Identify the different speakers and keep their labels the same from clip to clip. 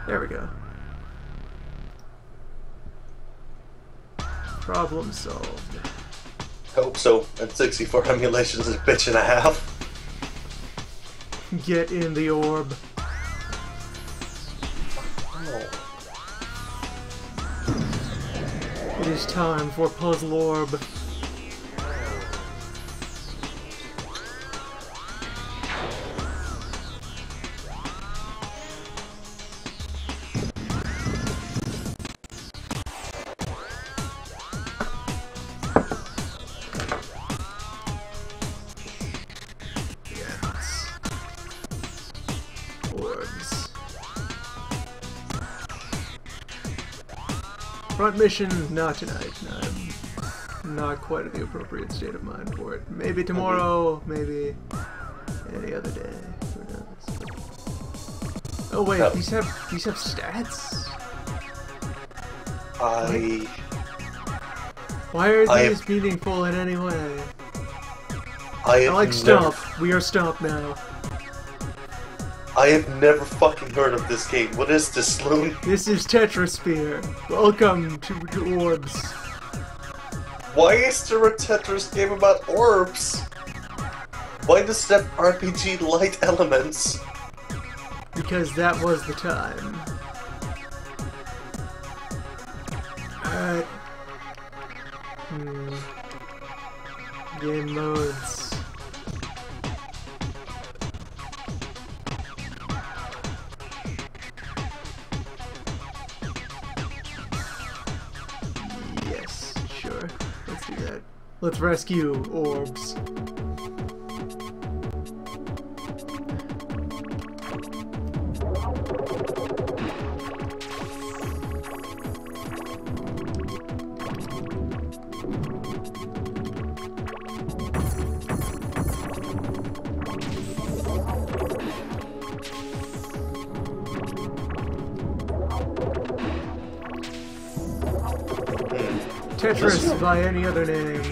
Speaker 1: There we go. Problem solved.
Speaker 2: Hope so. N64 emulation is a bitch and a half.
Speaker 1: Get in the orb.
Speaker 2: Oh.
Speaker 1: It is time for Puzzle Orb. Front mission, not tonight. I'm not quite in the appropriate state of mind for it. Maybe tomorrow, maybe any other day. Who knows? Oh wait, these have stats? Why are these meaningful in any way? I like Stomp. We are Stomp now.
Speaker 2: I have never fucking heard of this game. What is this, Sloan?
Speaker 1: This is Tetrasphere. Welcome to Orbs.
Speaker 2: Why is there a Tetris game about orbs? Why does that RPG light elements?
Speaker 1: Because that was the time. Game modes. Let's rescue orbs. Tetris by any other name.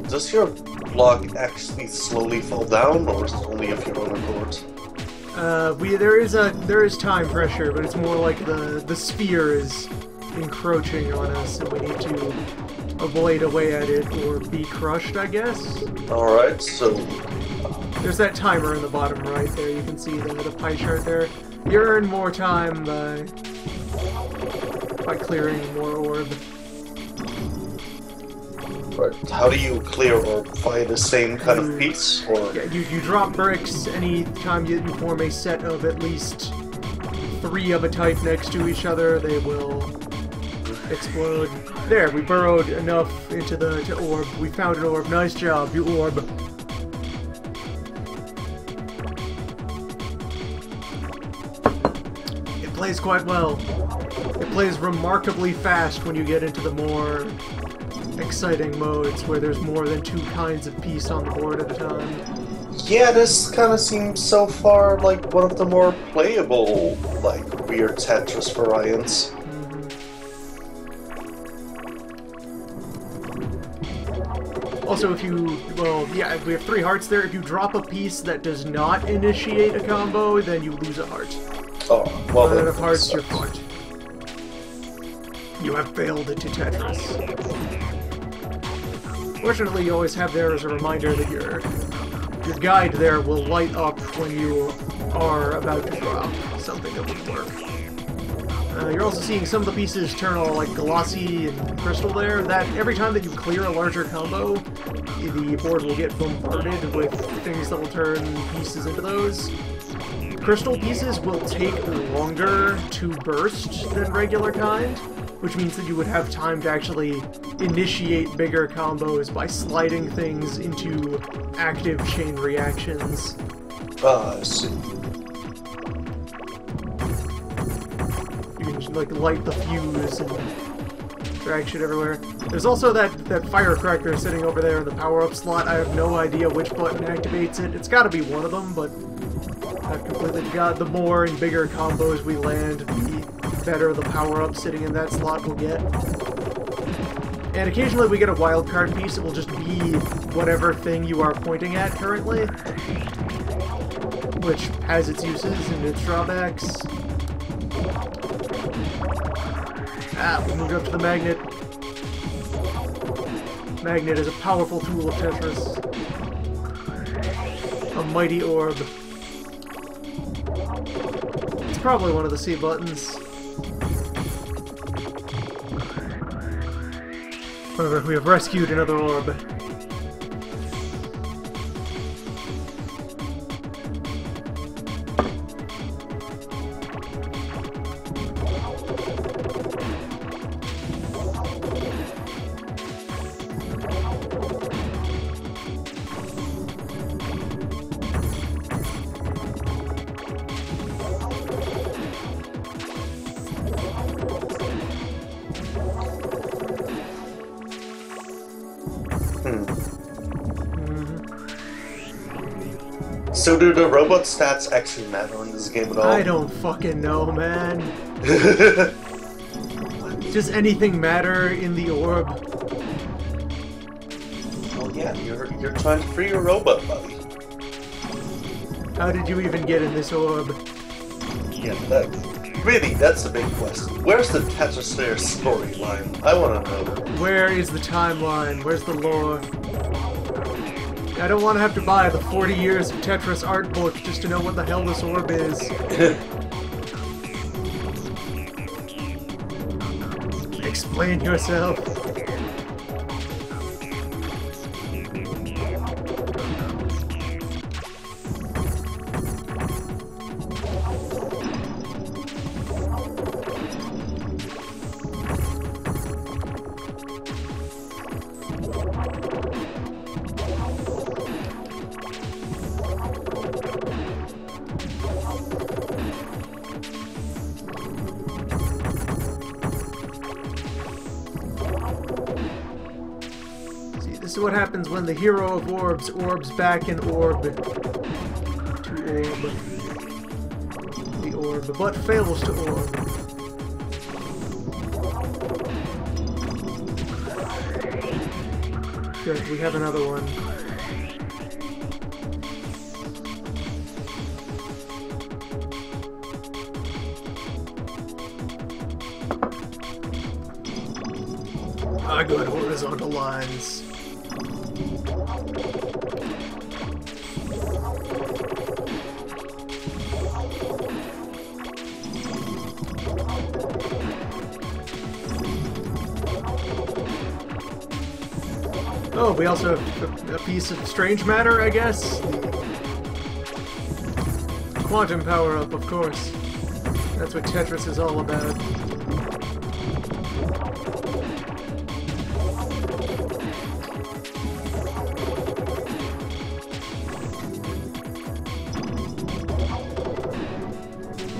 Speaker 2: Does your block actually slowly fall down, or is it only if you're on a court?
Speaker 1: There is time pressure, but it's more like the sphere is encroaching on us, and we need to avoid a way at it or be crushed, I guess.
Speaker 2: All right, so
Speaker 1: there's that timer in the bottom right there. You can see the pie chart there. You earn more time by clearing more orb.
Speaker 2: Right. How do you clear or find the same kind of piece? Or
Speaker 1: yeah, you drop bricks any time you form a set of at least 3 of a type next to each other. They will explode. There, we burrowed enough into the orb. We found an orb. Nice job, you orb. It plays quite well. It plays remarkably fast when you get into the more exciting modes where there's more than 2 kinds of piece on the board at a time.
Speaker 2: Yeah, this kind of seems so far like one of the more playable, like, weird Tetris variants.
Speaker 1: Also, if you, well, yeah, we have 3 hearts there. If you drop a piece that does not initiate a combo, then you lose a heart.
Speaker 2: Oh, well
Speaker 1: then if hearts, you're fucked. You have failed it to Tetris. Fortunately, you always have there as a reminder that your guide there will light up when you are about to drop something that would work. You're also seeing some of the pieces turn all like glossy and crystal there. That every time that you clear a larger combo, the board will get bombarded with things that will turn pieces into those. Crystal pieces will take longer to burst than regular kind, which means that you would have time to actually initiate bigger combos by sliding things into active chain reactions.
Speaker 2: I see.
Speaker 1: You can just, like, light the fuse and drag shit everywhere. There's also that firecracker sitting over there in the power-up slot. I have no idea which button activates it. It's gotta be one of them, but I've completely forgot. The more and bigger combos we land, the better the power-up sitting in that slot will get. And occasionally we get a wildcard piece. It will just be whatever thing you are pointing at currently. which has its uses and its drawbacks. Ah, we moved up to the magnet. Magnet is a powerful tool of Tetris. A mighty orb. It's probably one of the C buttons. However, we have rescued another orb.
Speaker 2: So do the robot stats actually matter in this game at all?
Speaker 1: I don't fucking know, man. Does anything matter in the orb?
Speaker 2: Well, yeah, you're trying to free your robot, buddy.
Speaker 1: How did you even get in this orb?
Speaker 2: Yeah, that's the big question. Where's the Tetrasphere storyline? I want to know.
Speaker 1: Where is the timeline? Where's the lore? I don't want to have to buy the 40 years of Tetris art book just to know what the hell this orb is. Explain yourself. This is what happens when the hero of orbs orbs back an orb to orb the orb, but fails to orb. Good, we have another one. Good horizontal lines. Oh, we also have a piece of strange matter, I guess? The quantum power-up, of course. That's what Tetris is all about.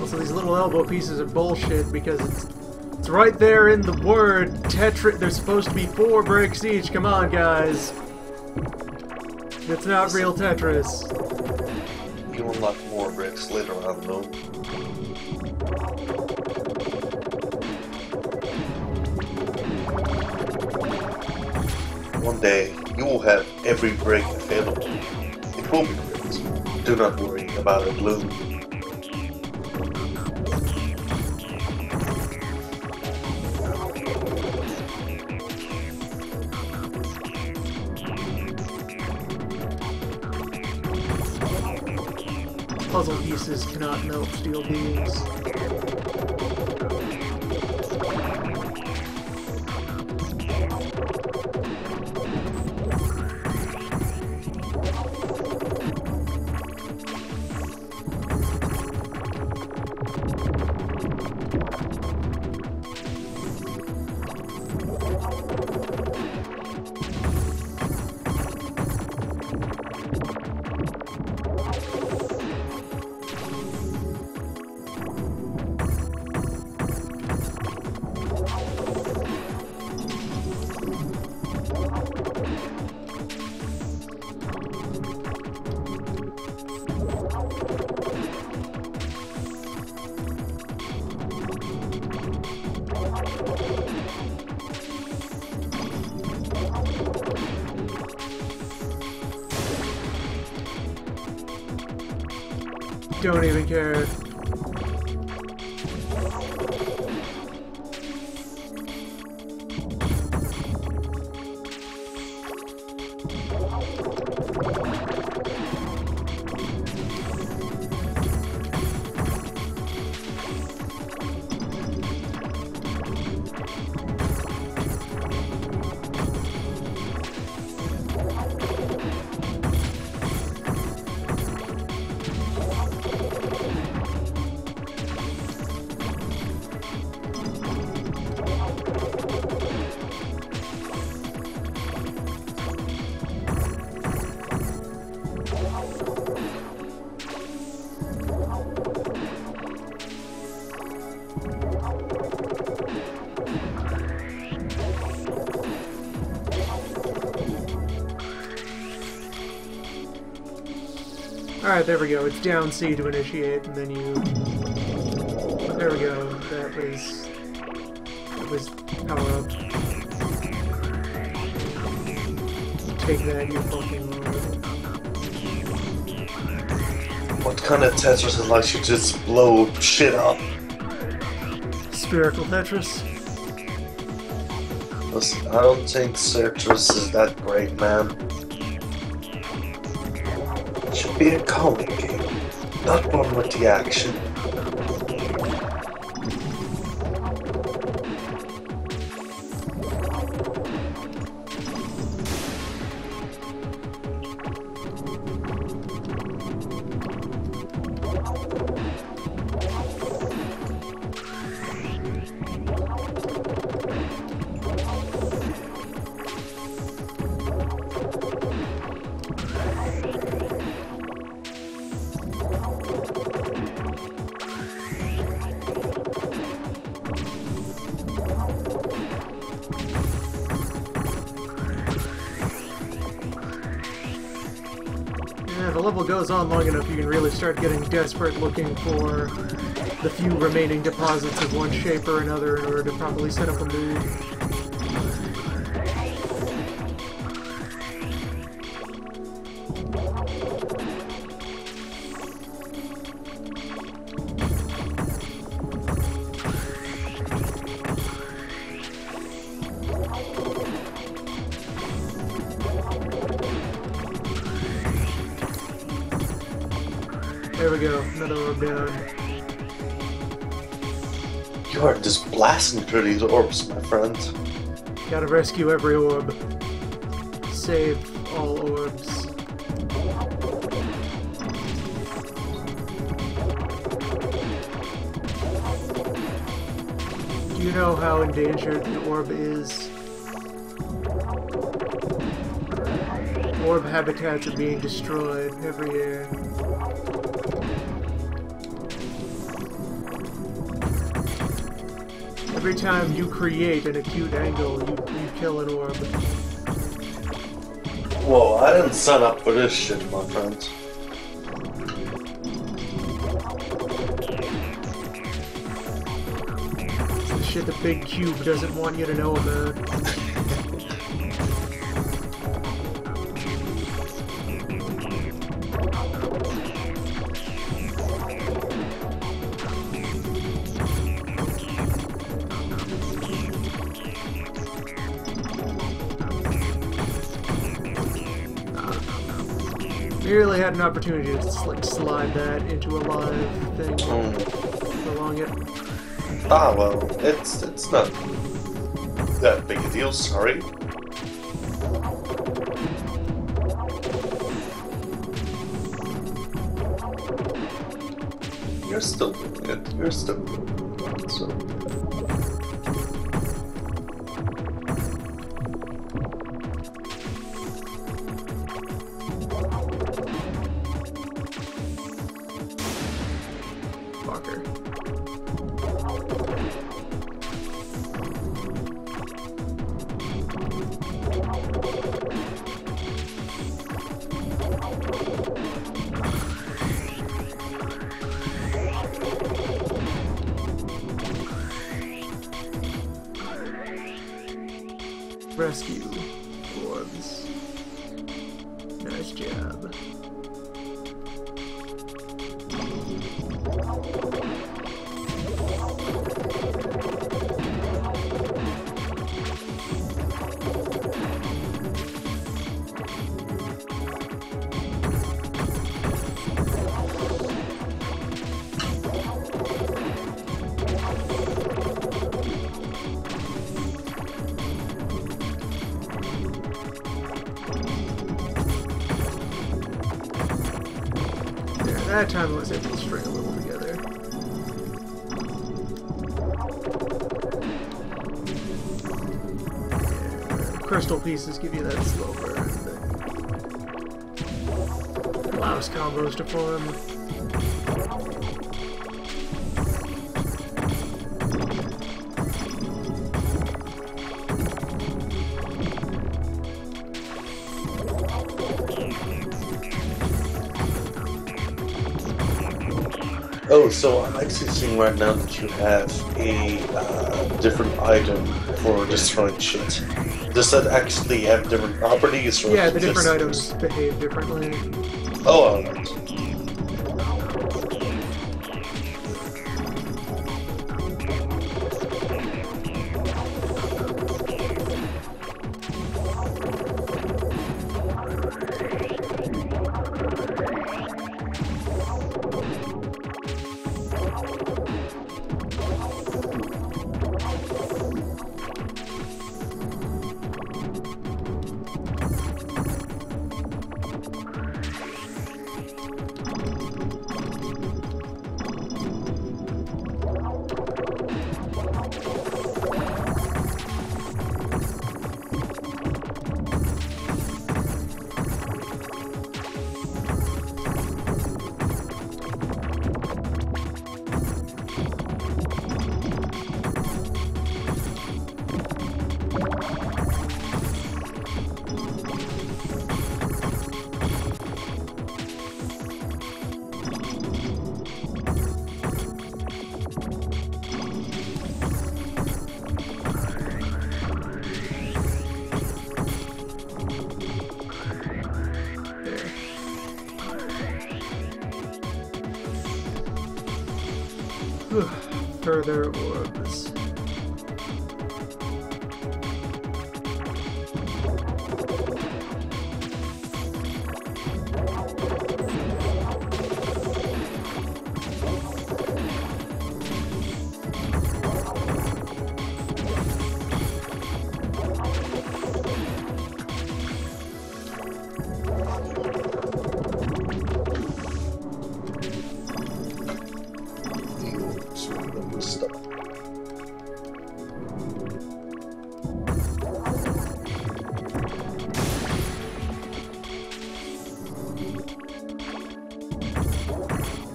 Speaker 1: Also, these little elbow pieces are bullshit because it's right there in the word Tetris. There's supposed to be 4 bricks each. Come on, guys. It's not real Tetris.
Speaker 2: You unlock more bricks later on, though. One day, you will have every brick available. It will be great. Do not worry about it, Blue.
Speaker 1: Puzzle pieces cannot melt steel beams. don't even care. Alright, there we go. It's down C to initiate, and then you... There we go. That was power up. Take that, you fucking lord.
Speaker 2: What kind of Tetris allows you to just blow shit up?
Speaker 1: Spherical Tetris.
Speaker 2: Listen, I don't think Tetris is that great, man. It should be a comic game, not one with the action.
Speaker 1: Yeah, the level goes on long enough, you can really start getting desperate looking for the few remaining deposits of one shape or another in order to properly set up a move. There we go, another orb down.
Speaker 2: You are just blasting through these orbs, my friend.
Speaker 1: Gotta rescue every orb. Save all orbs. Do you know how endangered the orb is? Orb habitats are being destroyed every year. Every time you create an acute angle, you kill an orb.
Speaker 2: Whoa, I didn't sign up for this shit, my friend.
Speaker 1: It's the shit the big cube doesn't want you to know about. You really had an opportunity to like slide that into a live thing, prolong it.
Speaker 2: Ah, well, it's not that big a deal, sorry. You're still doing it, you're still doing it, so...
Speaker 1: Rescue orbs. Nice job. That time I was able to string a little together. Yeah, crystal pieces give you that slow burn that allows combos to form.
Speaker 2: Oh, so I'm actually seeing right now that you have a different item for destroying shit. Does that actually have different properties? Or
Speaker 1: Yeah, the different
Speaker 2: just...
Speaker 1: items behave differently.
Speaker 2: Oh, alright. Further orbs.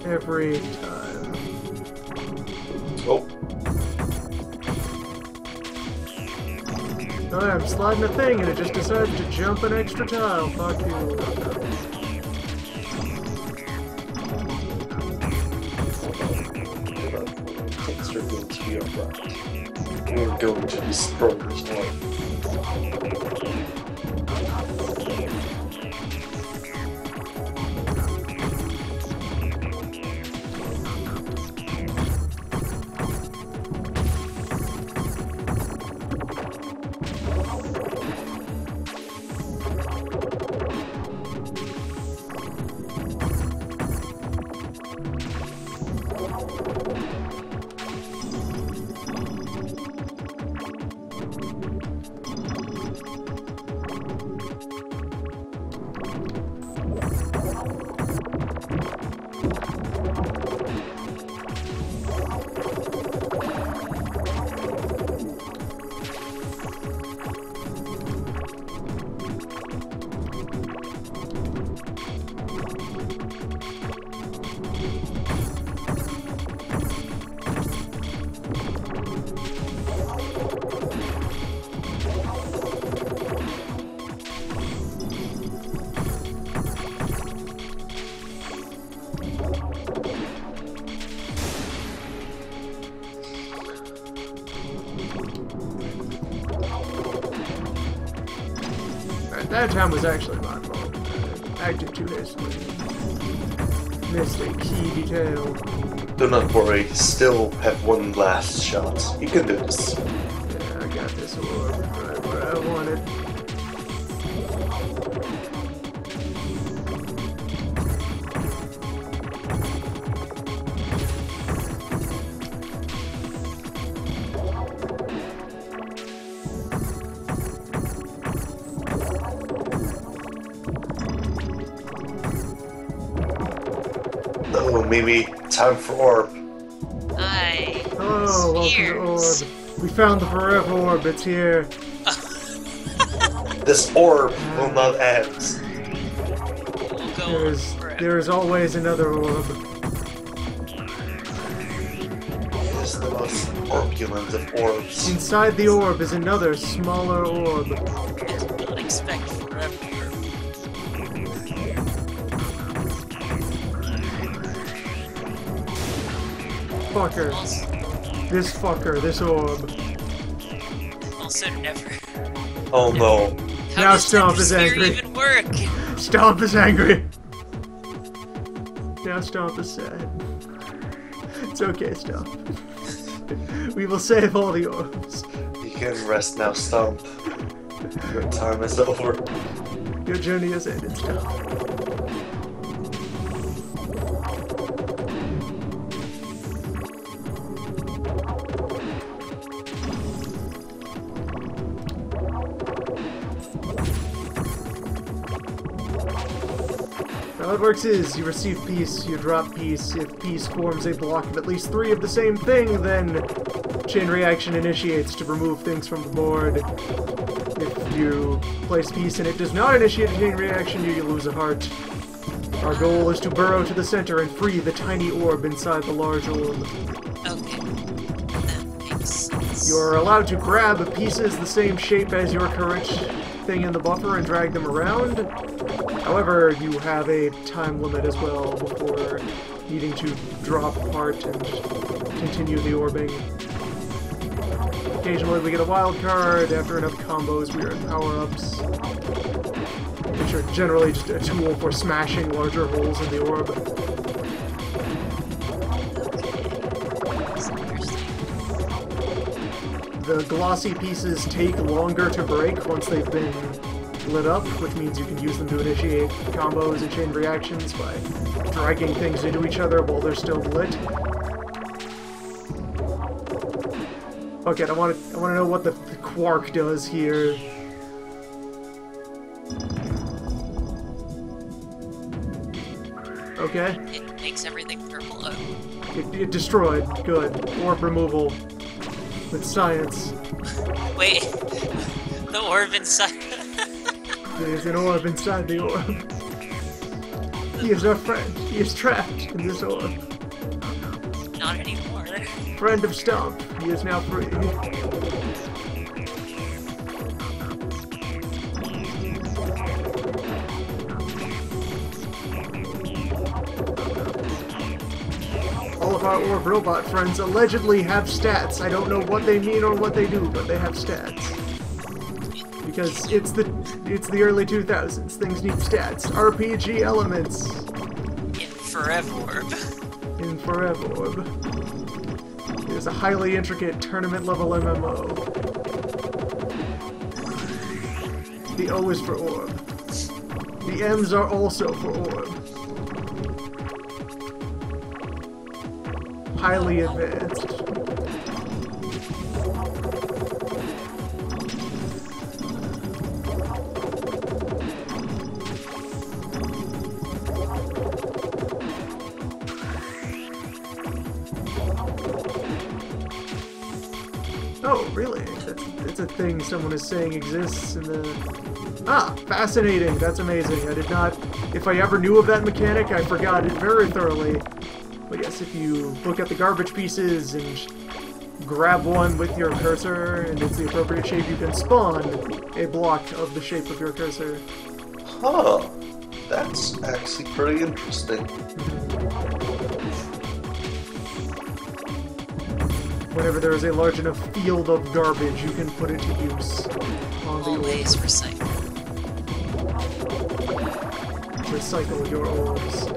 Speaker 2: Every time. Oh.
Speaker 1: Oh, I'm sliding a thing and it just decided to jump an extra tile. Fuck you.
Speaker 2: Things are going to be alright. You're going to destroy this one.
Speaker 1: That time was actually my fault. Acted too hastily. Missed a key detail.
Speaker 2: Do not worry, still have one last shot. You can do this.
Speaker 1: Yeah, I got this orb right where I wanted.
Speaker 2: Mimi, time for orb.
Speaker 3: Aye.
Speaker 1: Oh, welcome to Orb. We found the forever orb. It's here.
Speaker 2: This orb will not end.
Speaker 3: We'll go forever.
Speaker 1: There's always another orb.
Speaker 2: It is the most opulent of orbs.
Speaker 1: Inside the orb is another smaller orb.
Speaker 3: Do not expect forever.
Speaker 1: Fucker. This fucker, this orb.
Speaker 3: Also never.
Speaker 2: Oh no.
Speaker 3: How
Speaker 1: Now
Speaker 3: does
Speaker 1: Stomp is
Speaker 3: Sphere
Speaker 1: angry.
Speaker 3: even work?
Speaker 1: Stomp is angry. Now Stomp is sad. It's okay, Stomp. We will save all the orbs.
Speaker 2: You can rest now, Stomp. Your time is over.
Speaker 1: Your journey has ended, Stomp. How it works is, you receive peace, you drop peace. If peace forms a block of at least 3 of the same thing, then chain reaction initiates to remove things from the board. If you place peace and it does not initiate a chain reaction, you lose a heart. Our goal is to burrow to the center and free the tiny orb inside the large orb.
Speaker 3: Okay. That makes sense.
Speaker 1: You are allowed to grab pieces the same shape as your current thing in the buffer and drag them around. However, you have a time limit as well before needing to drop apart and continue the orbing. Occasionally we get a wild card. After enough combos, we earn power-ups, which are generally just a tool for smashing larger holes in the orb.
Speaker 3: That's interesting.
Speaker 1: The glossy pieces take longer to break once they've been lit up, which means you can use them to initiate combos and chain reactions by dragging things into each other while they're still lit. Okay, I want to know what the quark does here. Okay,
Speaker 3: It makes everything purple. Oh.
Speaker 1: it destroyed. Good. Orb removal with science.
Speaker 3: Wait. The orb inside.
Speaker 1: There's an orb inside the orb. He is our friend. He is trapped in this orb.
Speaker 3: Not anymore.
Speaker 1: Friend of Stomp. He is now free. All of our orb robot friends allegedly have stats. I don't know what they mean or what they do, but they have stats. Because it's the early 2000s. Things need stats. RPG elements.
Speaker 3: In Forever Orb.
Speaker 1: In Forever Orb. It is a highly intricate tournament-level MMO. The O is for Orb. The M's are also for Orb. Highly advanced. Oh, really? That's a thing someone is saying exists in the... Ah, fascinating. That's amazing. I did not... If I ever knew of that mechanic, I forgot it very thoroughly. But yes, if you look at the garbage pieces and grab one with your cursor and it's the appropriate shape, you can spawn a block of the shape of your cursor.
Speaker 2: Huh. That's actually pretty interesting.
Speaker 1: Whenever there is a large enough field of garbage, you can put it to use on the orb.
Speaker 3: Always recycle.
Speaker 1: Recycle your orbs.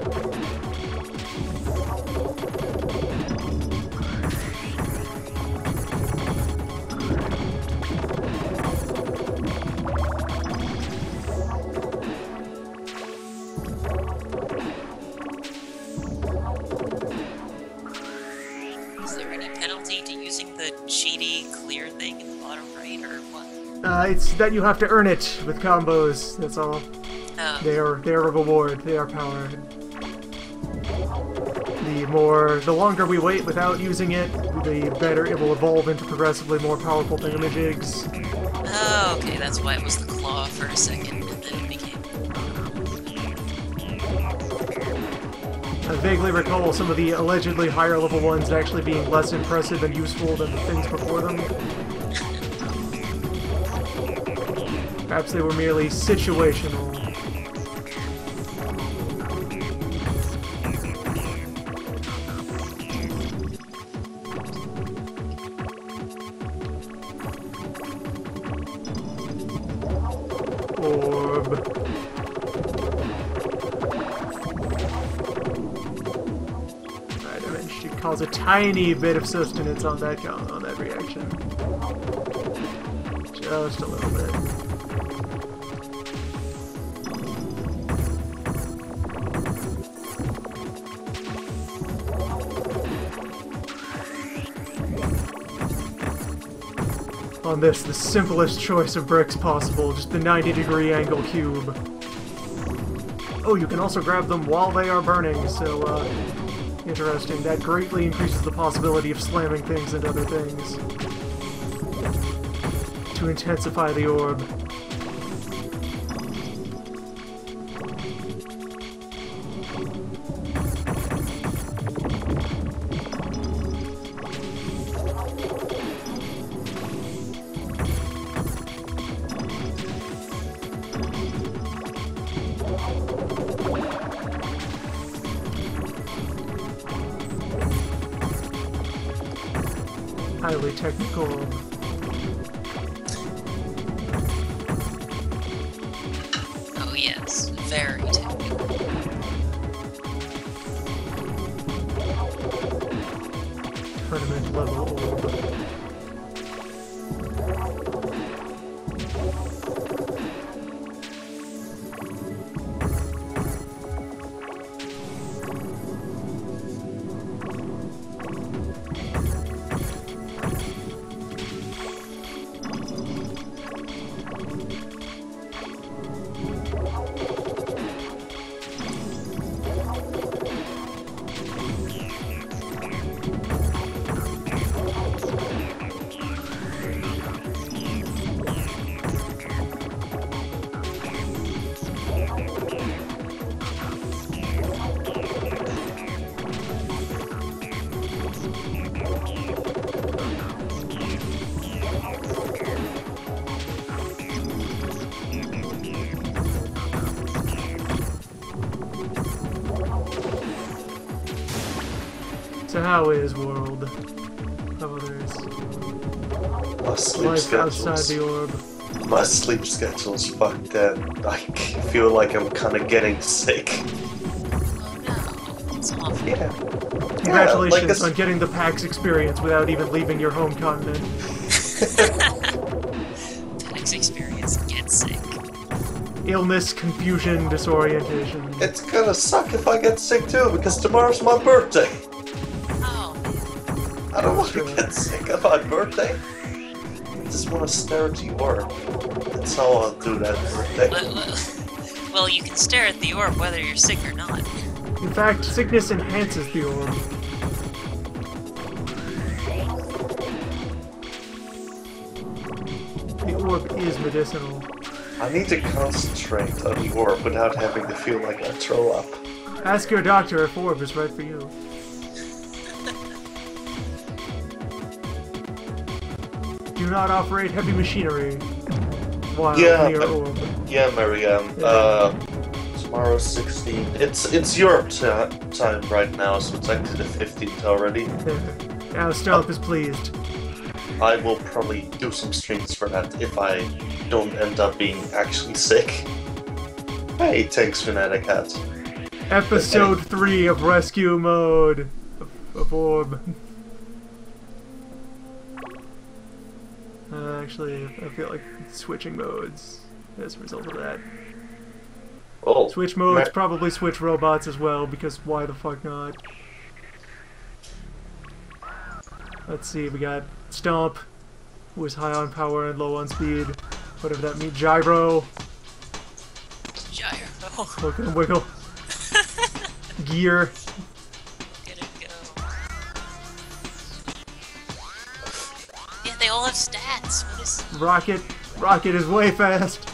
Speaker 3: Is there any penalty to using the cheaty clear thing in the bottom right, or what?
Speaker 1: It's that you have to earn it with combos, that's all.
Speaker 3: Oh.
Speaker 1: They are a reward, they are power. The the longer we wait without using it, the better it will evolve into progressively more powerful thingamajigs.
Speaker 3: Oh, okay, that's why it was the claw for a second, and then it became...
Speaker 1: I vaguely recall some of the allegedly higher level ones actually being less impressive and useful than the things before them. Perhaps they were merely situational. Orb. Alright, I managed to cause a tiny bit of sustenance on that reaction. Just a little bit. On this, the simplest choice of bricks possible, just the 90-degree angle cube. Oh, you can also grab them while they are burning, so, interesting. That greatly increases the possibility of slamming things into other things. To intensify the orb. Highly technical.
Speaker 3: Oh yes, very technical.
Speaker 1: Tournament level orb. So how is world? How others?
Speaker 2: My sleep
Speaker 1: Life outside
Speaker 2: schedule's
Speaker 1: the orb.
Speaker 2: my sleep schedule's fucked up. I feel like I'm kind of getting sick.
Speaker 3: Oh no, it's awful.
Speaker 2: Yeah.
Speaker 1: Congratulations
Speaker 2: like
Speaker 1: on getting the PAX experience without even leaving your home continent.
Speaker 3: PAX experience, get sick.
Speaker 1: Illness, confusion, disorientation.
Speaker 2: It's gonna suck if I get sick too, because tomorrow's my birthday.
Speaker 3: Oh,
Speaker 2: I don't want to get sick on my birthday. I just want to stare at the orb. That's how I'll do that birthday.
Speaker 3: well, you can stare at the orb whether you're sick or not.
Speaker 1: In fact, sickness enhances the orb. The orb is medicinal.
Speaker 2: I need to concentrate on the orb without having to feel like I throw up.
Speaker 1: Ask your doctor if orb is right for you. Do not operate heavy machinery while near orb.
Speaker 2: Yeah, Marianne. Tomorrow's 16th. It's Europe time right now, so it's actually the 15th already.
Speaker 1: Now Stomp is pleased.
Speaker 2: I will probably do some streams for that if I don't end up being actually sick. Hey, thanks, Fnatic Hat.
Speaker 1: Episode 3 of Rescue Mode of Orb. Actually, I feel like switching modes as a result of that.
Speaker 2: Oh,
Speaker 1: Switch modes, probably switch robots as well, because why the fuck not? Let's see, we got Stomp, who is high on power and low on speed. Whatever that means. Gyro.
Speaker 3: Gyro.
Speaker 1: Look at him wiggle. Gear.
Speaker 3: Get him go. all have stats. What is...
Speaker 1: Rocket is way fast.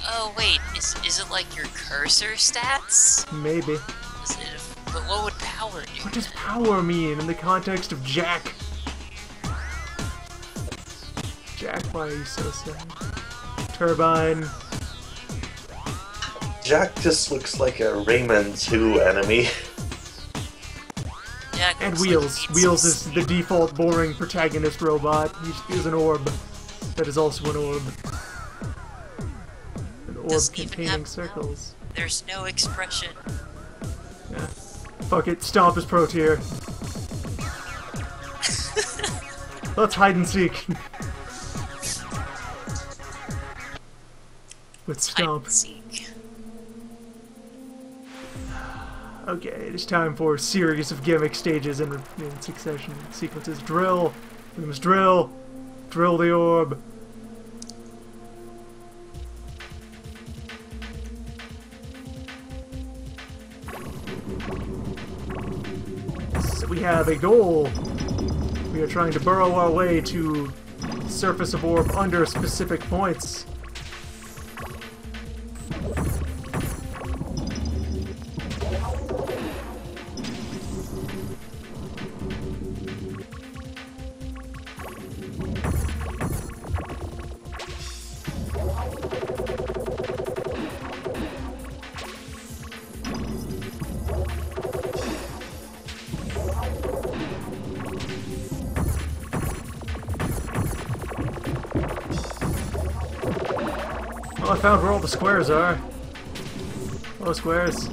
Speaker 3: Oh, wait. Is it like your cursor stats?
Speaker 1: Maybe.
Speaker 3: Is it... But what would power do?
Speaker 1: What does power mean in the context of Jack? Jack, why are you so sad? Turbine.
Speaker 2: Jack just looks like a Rayman 2 enemy.
Speaker 3: Jack
Speaker 1: And
Speaker 3: looks
Speaker 1: Wheels.
Speaker 3: like
Speaker 1: Wheels is the default boring protagonist robot. He's an orb. That is also an orb. An orb
Speaker 3: Doesn't even
Speaker 1: containing
Speaker 3: have
Speaker 1: circles.
Speaker 3: There's no expression.
Speaker 1: Yeah. Fuck it, Stomp is pro tier. Let's hide and seek. With
Speaker 3: Hide
Speaker 1: Stomp.
Speaker 3: and seek.
Speaker 1: Okay, it is time for a series of gimmick stages in succession sequences. Drill! We must drill! Drill the orb! So we have a goal! We are trying to burrow our way to the surface of orb under specific points. Oh, I found where all the squares are. Hello, squares.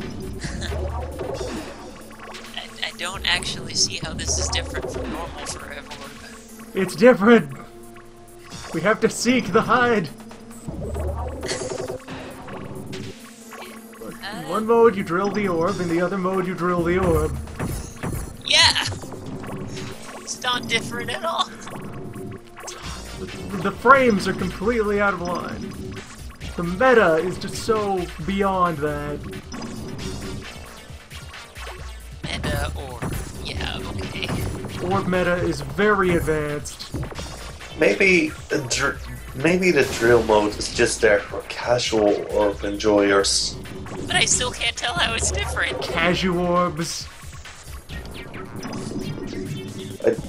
Speaker 3: I don't actually see how this is different from normal forever.
Speaker 1: It's different! We have to seek the hide! In one mode you drill the orb, in the other mode you drill the orb.
Speaker 3: Yeah! It's not different at all.
Speaker 1: The frames are completely out of line. The meta is just so beyond that.
Speaker 3: Meta or... Yeah, okay.
Speaker 1: Orb meta is very advanced.
Speaker 2: Maybe the drill mode is just there for casual orb enjoyers.
Speaker 3: But I still can't tell how it's different.
Speaker 1: Casual orbs.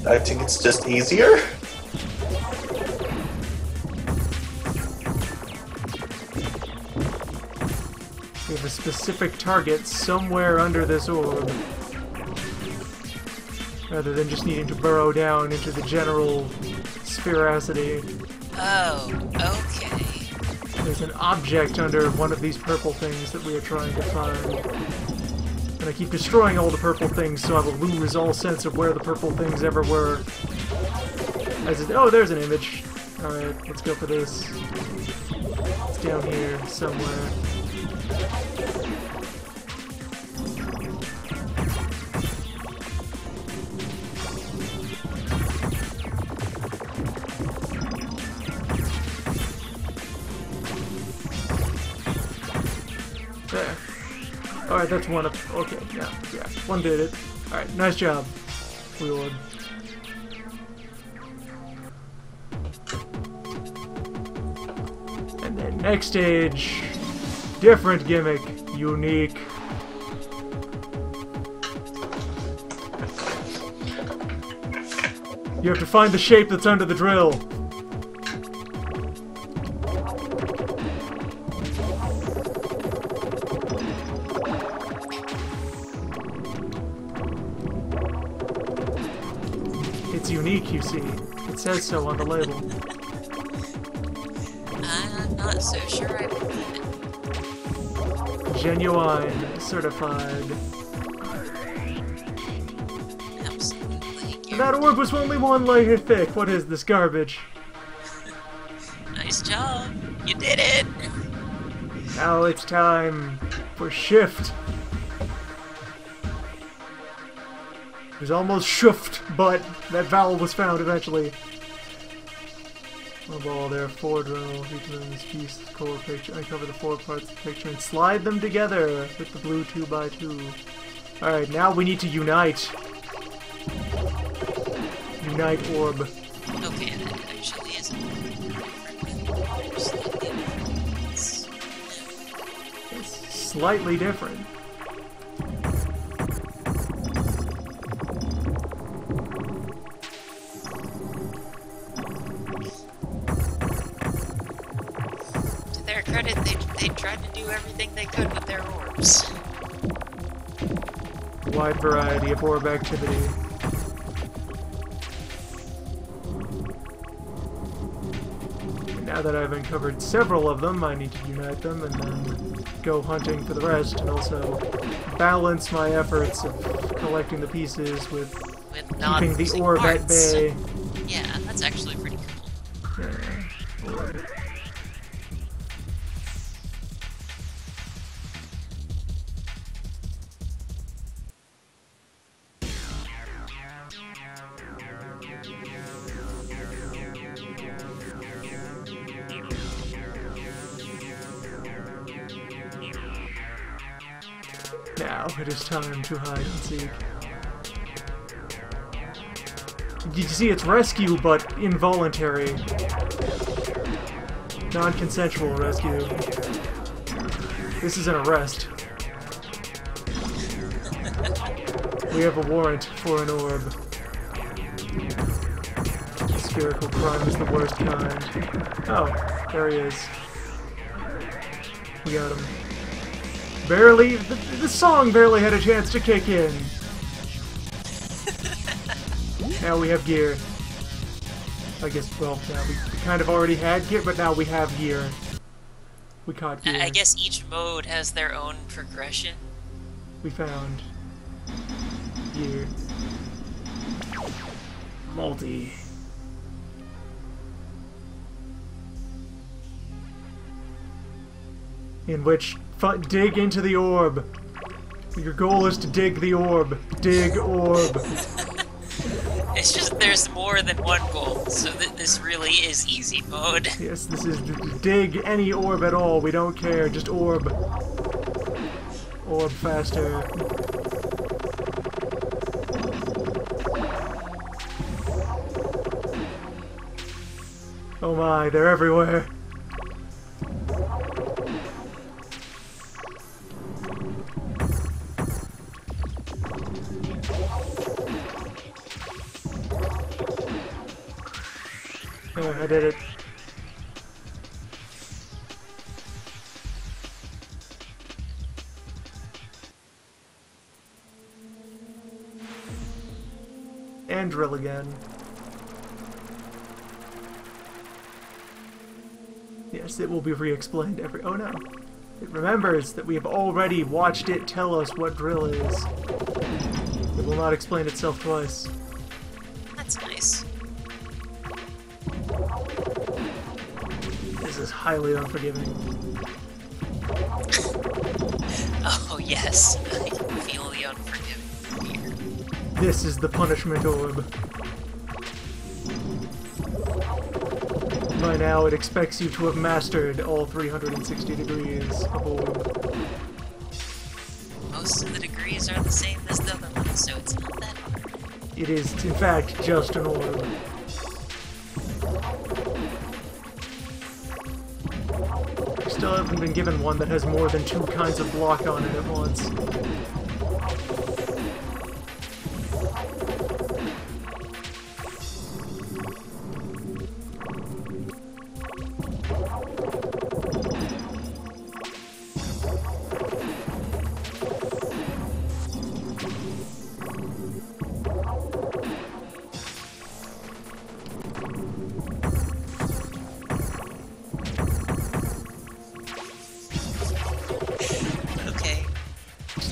Speaker 2: I think it's just easier.
Speaker 1: We have a specific target somewhere under this orb. Rather than just needing to burrow down into the general sphericity.
Speaker 3: Oh, okay.
Speaker 1: There's an object under one of these purple things that we are trying to find. And I keep destroying all the purple things, so I will lose all sense of where the purple things ever were. Oh, there's an image. Alright, let's go for this. It's down here somewhere. There. Alright, that's one of... Okay, yeah. One did it. Alright, nice job. Reload. And then next stage... Different gimmick. Unique. You have to find the shape that's under the drill. It's unique, you see. It says so on the label.
Speaker 3: I'm not so sure I believe it.
Speaker 1: Genuine, certified.
Speaker 3: Absolutely.
Speaker 1: That orb was only one layer thick. What is this garbage?
Speaker 3: Nice job. You did it.
Speaker 1: Now it's time for shift. It was almost shift, but that vowel was found eventually. A ball there, 4 drill, each of this piece, core picture, uncover the 4 parts of the picture and slide them together with the blue 2x2. Alright, now we need to unite. Unite orb.
Speaker 3: Okay.
Speaker 1: It's slightly different.
Speaker 3: To their credit, they tried to do everything they could with their orbs.
Speaker 1: Wide variety of orb activity. And now that I've uncovered several of them, I need to unite them and then go hunting for the rest, and also balance my efforts of collecting the pieces with keeping the orb at bay.
Speaker 3: Yeah, that's actually pretty cool.
Speaker 1: Yeah, orb. Now it is time to hide and seek. You see, it's rescue, but involuntary. Non-consensual rescue. This is an arrest. We have a warrant for an orb. Spherical crime is the worst kind. Oh, there he is. We got him. Barely, the song barely had a chance to kick in. Now we have gear. I guess, well, now we kind of already had gear, but now we have gear. We caught gear.
Speaker 3: I guess each mode has their own progression.
Speaker 1: We found gear. Multi. In which, dig into the orb. Your goal is to dig the orb. Dig orb.
Speaker 3: It's just there's more than one goal, so this really is easy mode.
Speaker 1: Yes, this is dig any orb at all. We don't care. Just orb. Orb faster. Oh my, they're everywhere. I did it. And drill again. Yes, it will be re-explained every... Oh no. It remembers that we have already watched it tell us what drill is. It will not explain itself twice.
Speaker 3: That's nice.
Speaker 1: This is highly unforgiving.
Speaker 3: Oh yes, I can feel the unforgiving here.
Speaker 1: This is the punishment orb. By now, it expects you to have mastered all 360 degrees of orb.
Speaker 3: Most of the degrees are the same as the other ones, so it's not that hard.
Speaker 1: It is, in fact, just an orb. I still haven't been given one that has more than 2 kinds of block on it at once.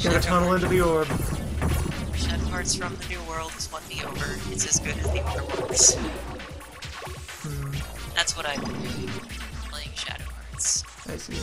Speaker 1: Gotta tunnel into the orb.
Speaker 3: Shadow Hearts from the New World is won me over. It's as good as the older ones. That's what I've been doing, playing Shadow Hearts.
Speaker 1: I see.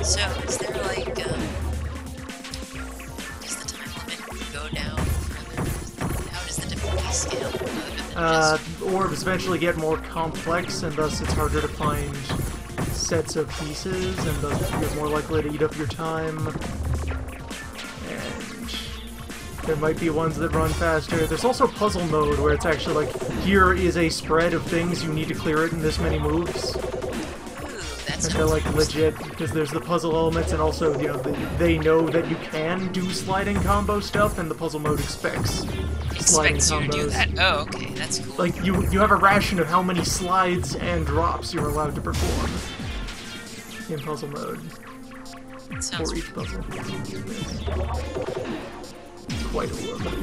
Speaker 3: So, is there like, does the time limit go down further? How does the difficulty scale go to
Speaker 1: Orbs eventually get more complex, and thus it's harder to find sets of pieces, and thus you're more likely to eat up your time. And there might be ones that run faster. There's also puzzle mode, where it's actually like, here is a spread of things, you need to clear it in this many moves. And they're like legit, because there's the puzzle elements, and also, you know, they know that you can do sliding combo stuff, and the puzzle mode expects sliding
Speaker 3: expects you
Speaker 1: combos.
Speaker 3: to do that? Oh, okay, that's cool.
Speaker 1: Like, you have a ration of how many slides and drops you're allowed to perform in puzzle mode.
Speaker 3: Sounds
Speaker 1: For each puzzle. Quite a lot.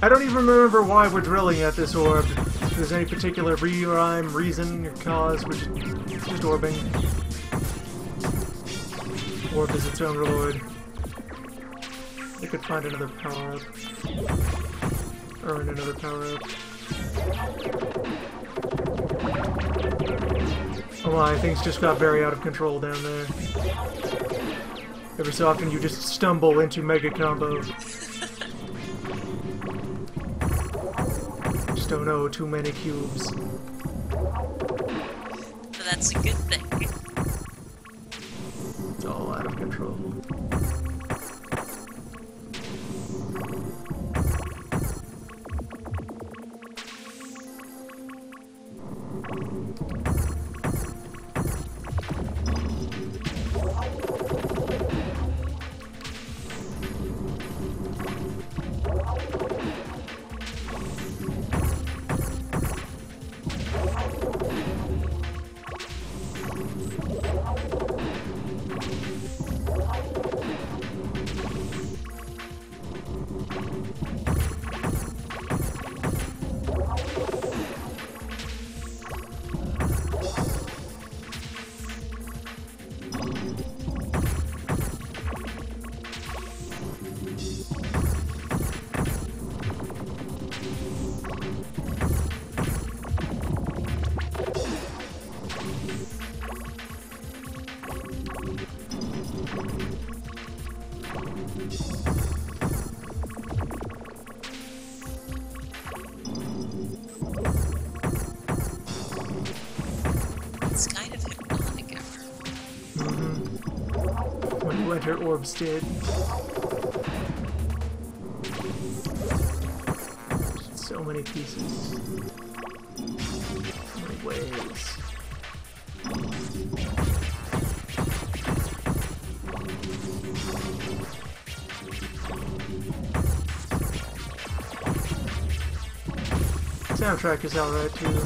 Speaker 1: I don't even remember why we're drilling at this orb. If there's any particular rhyme, reason, or cause, we're just orbing. Orb is its own reward. We could find another power-up. Earn another power-up. Oh my, things just got very out of control down there. Every so often you just stumble into mega combo. Don't know, too many cubes.
Speaker 3: But that's a good thing.
Speaker 1: It's all out of control.
Speaker 3: It's kind of hypnotic after.
Speaker 1: When Winter Orbs did. So many pieces. So many ways. Soundtrack is alright too.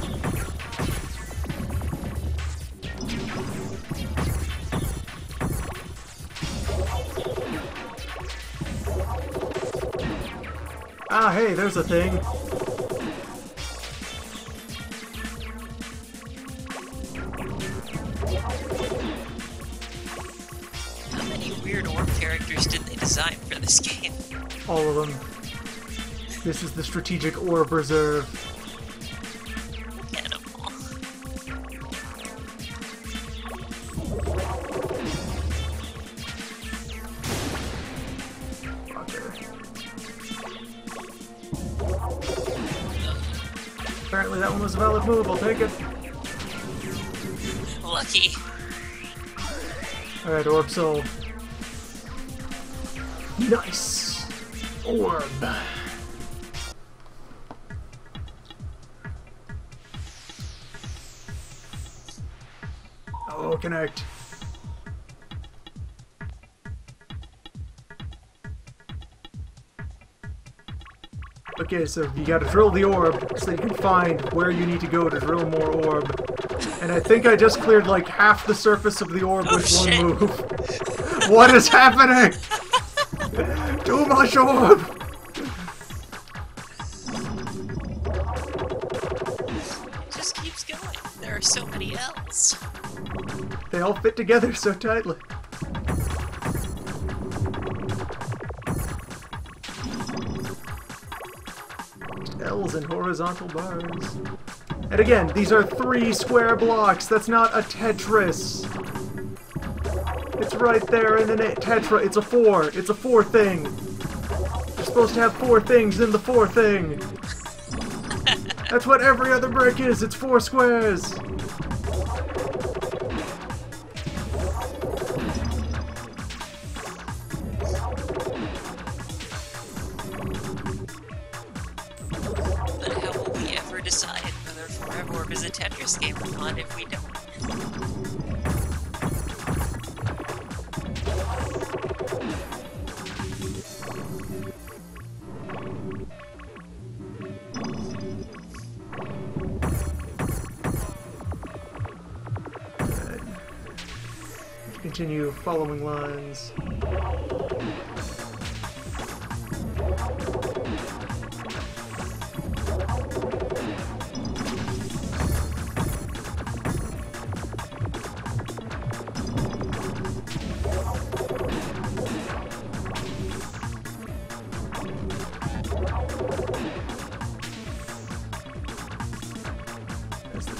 Speaker 1: Ah, hey, there's a thing.
Speaker 3: How many weird orb characters did they design for this game?
Speaker 1: All of them. This is the strategic orb reserve.
Speaker 3: Animal.
Speaker 1: Apparently that one was a valid move, I'll take it.
Speaker 3: Lucky.
Speaker 1: Alright, orb soul. Nice! Orb. Oh, connect. Okay, so you gotta drill the orb so you can find where you need to go to drill more orb. And I think I just cleared like half the surface of the orb with one move. What is happening? Too much orb! all fit together so tightly. L's and horizontal bars. And again, these are 3 square blocks. That's not a Tetris. It's right there in the Tetra. It's a 4. It's a 4 thing. You're supposed to have 4 things in the 4 thing. That's what every other brick is. It's 4 squares.
Speaker 3: Decide whether Forever Orb is a Tetris game or not if we don't.
Speaker 1: Continue following lines.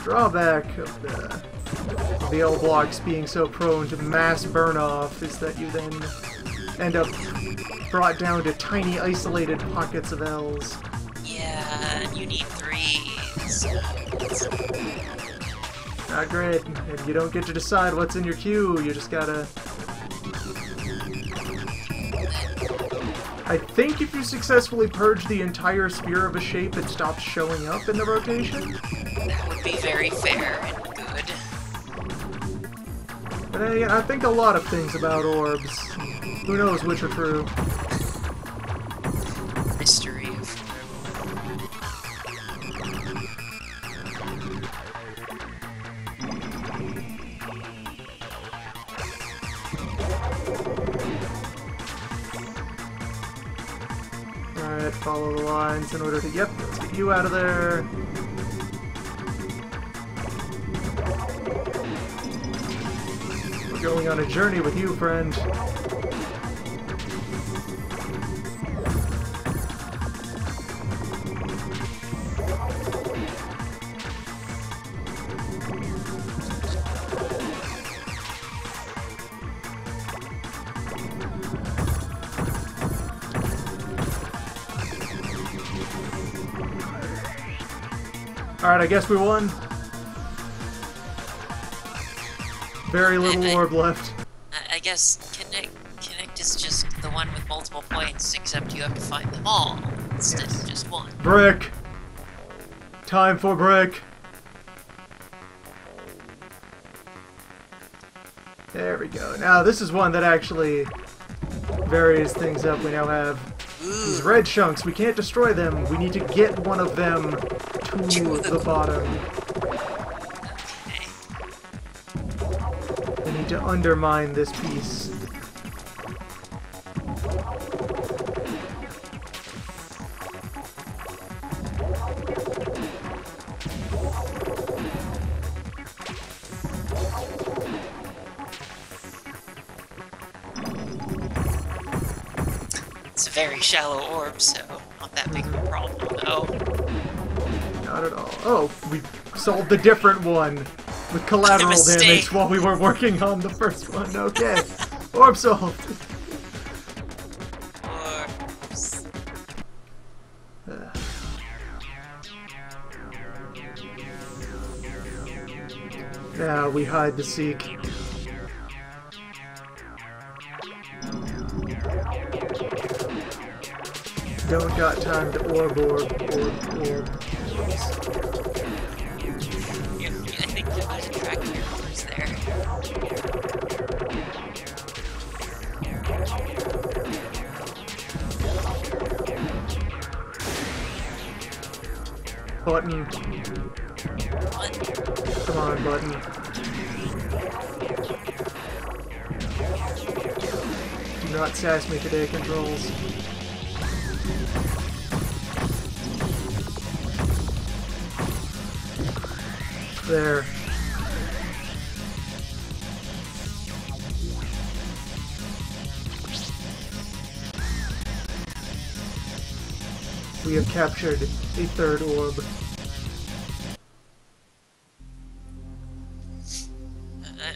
Speaker 1: Drawback of the L blocks being so prone to mass burn-off is that you then end up brought down to tiny isolated pockets of L's.
Speaker 3: Yeah, and you need 3s.
Speaker 1: Not great, and you don't get to decide what's in your queue, you just gotta... I think if you successfully purge the entire sphere of a shape, it stops showing up in the rotation.
Speaker 3: That would be very fair and good.
Speaker 1: But I think a lot of things about orbs. Who knows which are true.
Speaker 3: Mystery of
Speaker 1: Alright, follow the lines in order to... Yep, let's get you out of there. We're going on a journey with you, friend. Alright, I guess we won. Very little orb left.
Speaker 3: I guess Connect is just the one with multiple points, except you have to find them all instead of just one.
Speaker 1: Brick! Time for brick! There we go. Now this is one that actually varies things up. We now have these red chunks. We can't destroy them. We need to get one of them to the bottom.
Speaker 3: Okay.
Speaker 1: We need to undermine this piece.
Speaker 3: It's a very shallow orb, so not that big of a problem, though.
Speaker 1: Not at all. Oh, we solved a different one with collateral damage while we were working on the first one. Okay. Orb solved.
Speaker 3: Orbs.
Speaker 1: Now we hide the Seek. Don't got time to orb.
Speaker 3: Yeah, I think there's a track of your orbs there.
Speaker 1: Button.
Speaker 3: What?
Speaker 1: Come on, button. Do not sass me today, controls. There. we have captured a third orb.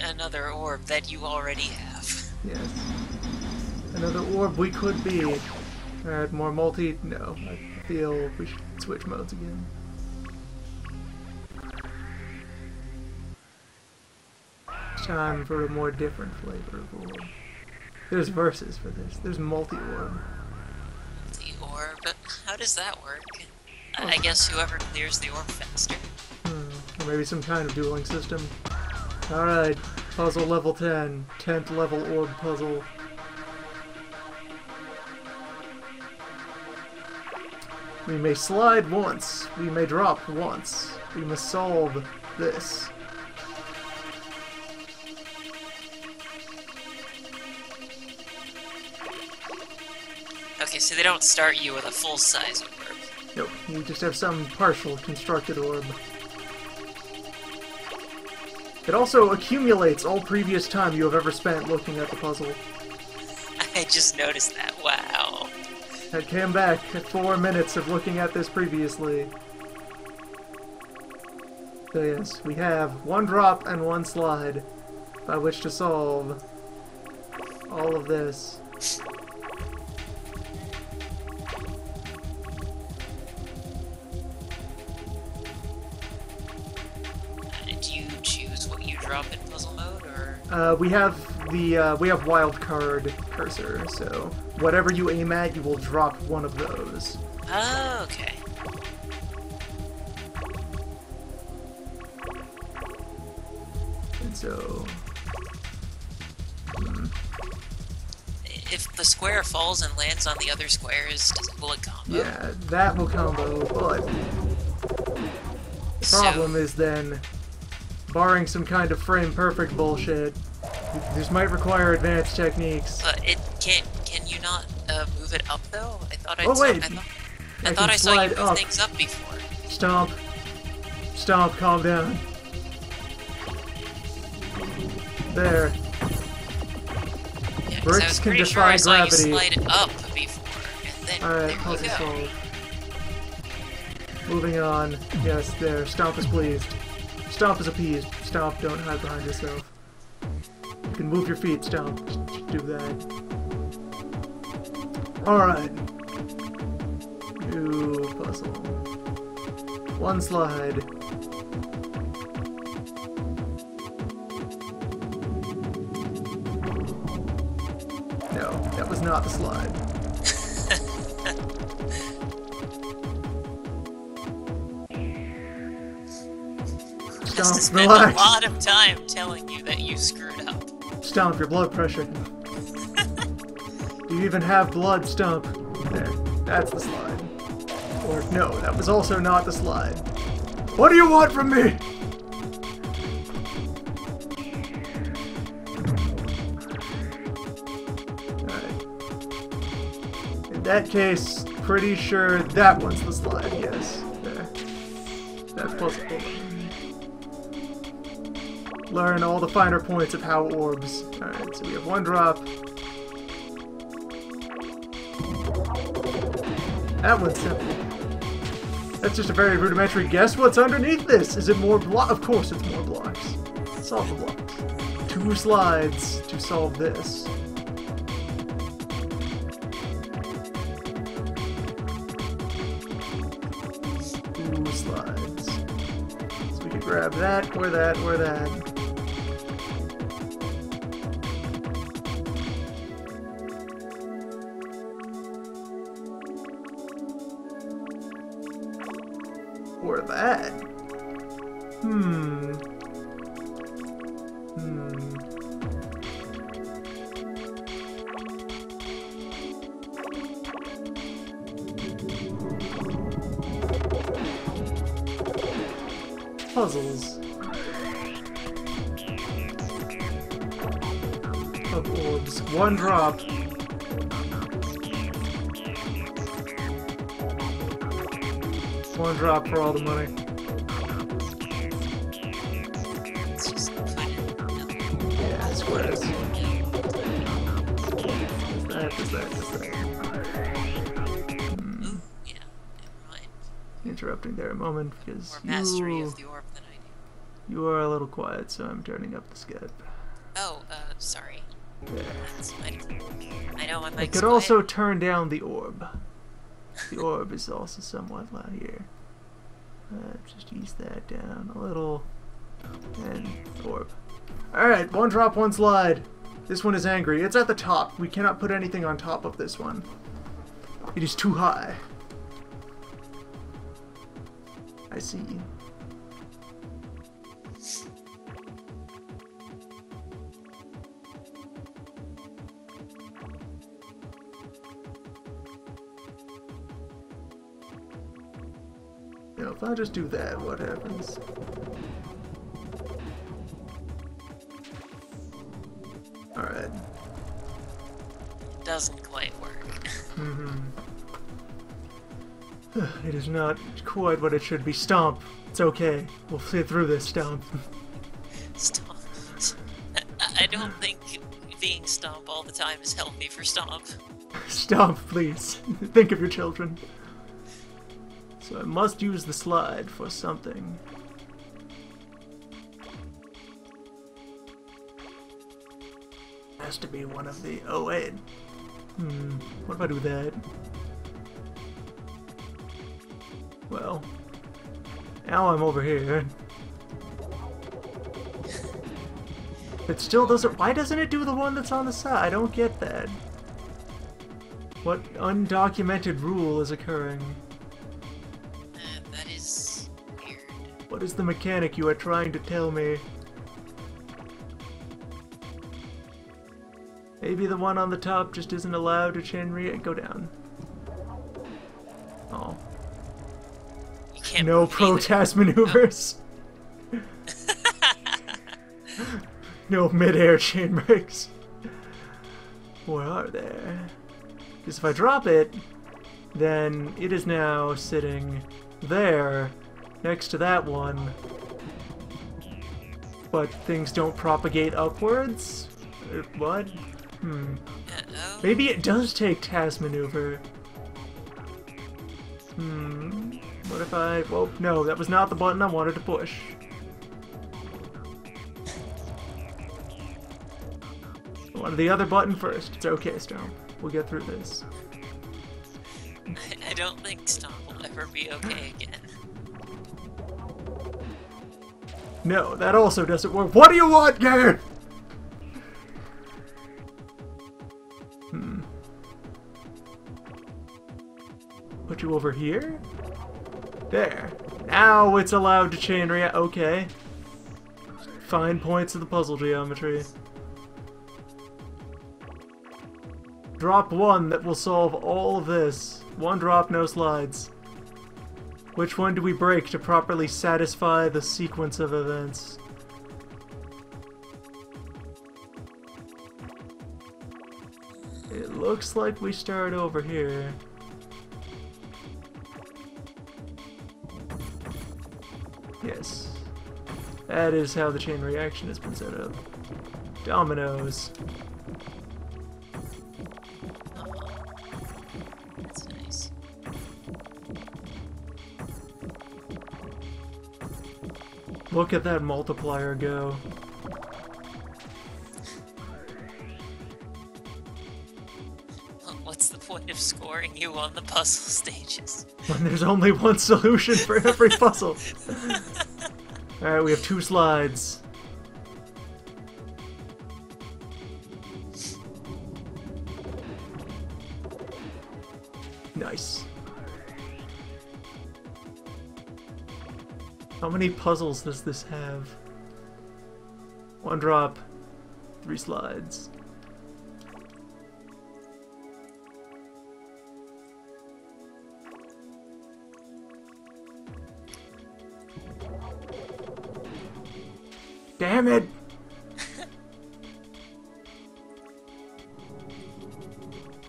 Speaker 3: Another orb that you already have.
Speaker 1: Yes. Another orb we could be. Alright, more multi... No, I feel we should switch modes again. Time for a more different flavor of orb. There's verses for this. There's multi-orb.
Speaker 3: Multi-orb? How does that work? I guess whoever clears the orb faster.
Speaker 1: Or maybe some kind of dueling system. Alright, puzzle level 10. 10th level orb puzzle. We may slide once. We may drop once. We must solve this.
Speaker 3: Okay, so they don't start you with a full-size orb.
Speaker 1: Nope, you just have some partial constructed orb. It also accumulates all previous time you have ever spent looking at the puzzle.
Speaker 3: I just noticed that, wow.
Speaker 1: I came back at 4 minutes of looking at this previously. So yes, we have one drop and one slide by which to solve all of this.
Speaker 3: Do you choose what you drop in puzzle mode, or...?
Speaker 1: We have wild card cursor, so whatever you aim at, you will drop one of those.
Speaker 3: Oh, okay.
Speaker 1: And so...
Speaker 3: If the square falls and lands on the other squares, will it combo?
Speaker 1: Yeah, that will combo, but the problem is then, barring some kind of frame-perfect bullshit, this might require advanced techniques.
Speaker 3: But it can't. Can you not move it up though? I thought I
Speaker 1: I
Speaker 3: thought I saw you move
Speaker 1: up.
Speaker 3: things up before.
Speaker 1: Stomp. Stomp, calm down. There.
Speaker 3: Yeah, 'cause I
Speaker 1: Bricks
Speaker 3: was
Speaker 1: can
Speaker 3: pretty sure
Speaker 1: defy
Speaker 3: I saw you
Speaker 1: gravity.
Speaker 3: slide up before, and then
Speaker 1: Alright,
Speaker 3: there you
Speaker 1: puzzle
Speaker 3: go.
Speaker 1: solved. Moving on. Yes, there. Stomp is pleased. Stomp is appeased. Stomp, don't hide behind yourself. You can move your feet, Stomp. Just do that. Alright. New puzzle. One slide. No, that was not the slide.
Speaker 3: Just to
Speaker 1: Stomp,
Speaker 3: spend
Speaker 1: relax.
Speaker 3: a lot of time telling you that you screwed up.
Speaker 1: Stomp, your blood pressure. Do you even have blood, Stomp? There, that's the slide. Or, no, that was also not the slide. What do you want from me? Alright. In that case, pretty sure that one's the slide, yes. There. That's possible. Learn all the finer points of how orbs. Alright, so we have one drop. That one's simple. That's just a very rudimentary guess what's underneath this. Is it more block? Of course it's more blocks. Solve the blocks. 2 slides to solve this. Two slides. So we can grab that, or that, or that. Or that. Puzzles. Of orbs. One drop. One drop for all the money.
Speaker 3: It's just put it.
Speaker 1: Yeah, squares. Just that.
Speaker 3: Ooh, yeah.
Speaker 1: interrupting there a moment because
Speaker 3: More mastery of the orb than I do.
Speaker 1: you are a little quiet, so I'm turning up the skip.
Speaker 3: Oh, sorry.
Speaker 1: There.
Speaker 3: I know my mic's
Speaker 1: I could
Speaker 3: quiet.
Speaker 1: also turn down the orb. The orb is also somewhat loud here. Just ease that down a little. And orb. Alright, one drop, one slide. This one is angry. It's at the top. We cannot put anything on top of this one. It is too high. I see. You know, if I just do that, what happens? Alright.
Speaker 3: Doesn't quite work.
Speaker 1: It is not quite what it should be. Stomp. It's okay. We'll sit through this, Stomp.
Speaker 3: Stomp. I don't think being Stomp all the time is healthy for Stomp.
Speaker 1: Stomp, please. Think of your children. So I must use the slide for something. Has to be one of the... Oh, wait. What if I do that? Well, now I'm over here. It still doesn't... Why doesn't it do the one that's on the side? I don't get that. What undocumented rule is occurring?
Speaker 3: That is weird.
Speaker 1: What is the mechanic you are trying to tell me? Maybe the one on the top just isn't allowed to chain go down. Oh.
Speaker 3: You can't
Speaker 1: No
Speaker 3: move
Speaker 1: protest maneuvers. No mid-air chain breaks. Where are they? Because if I drop it, then it is now sitting there next to that one. But things don't propagate upwards? What?
Speaker 3: Uh-oh.
Speaker 1: Maybe it does take task maneuver. What if I... Well, no, that was not the button I wanted to push. I wanted the other button first. It's okay, Stomp. We'll get through this.
Speaker 3: I don't think Stomp will ever be okay again.
Speaker 1: No, that also doesn't work. What do you want, game? Put you over here? There. Now it's allowed to chain react. Okay. Fine points of the puzzle geometry. Drop one that will solve all of this. One drop, no slides. Which one do we break to properly satisfy the sequence of events? It looks like we start over here. Yes. That is how the chain reaction has been set up. Dominoes.
Speaker 3: That's nice.
Speaker 1: Look at that multiplier go.
Speaker 3: What's the point of scoring you on the puzzle stages?
Speaker 1: When there's only one solution for every puzzle. Alright, we have 2 slides. Nice. How many puzzles does this have? 1 drop, 3 slides. Damn it!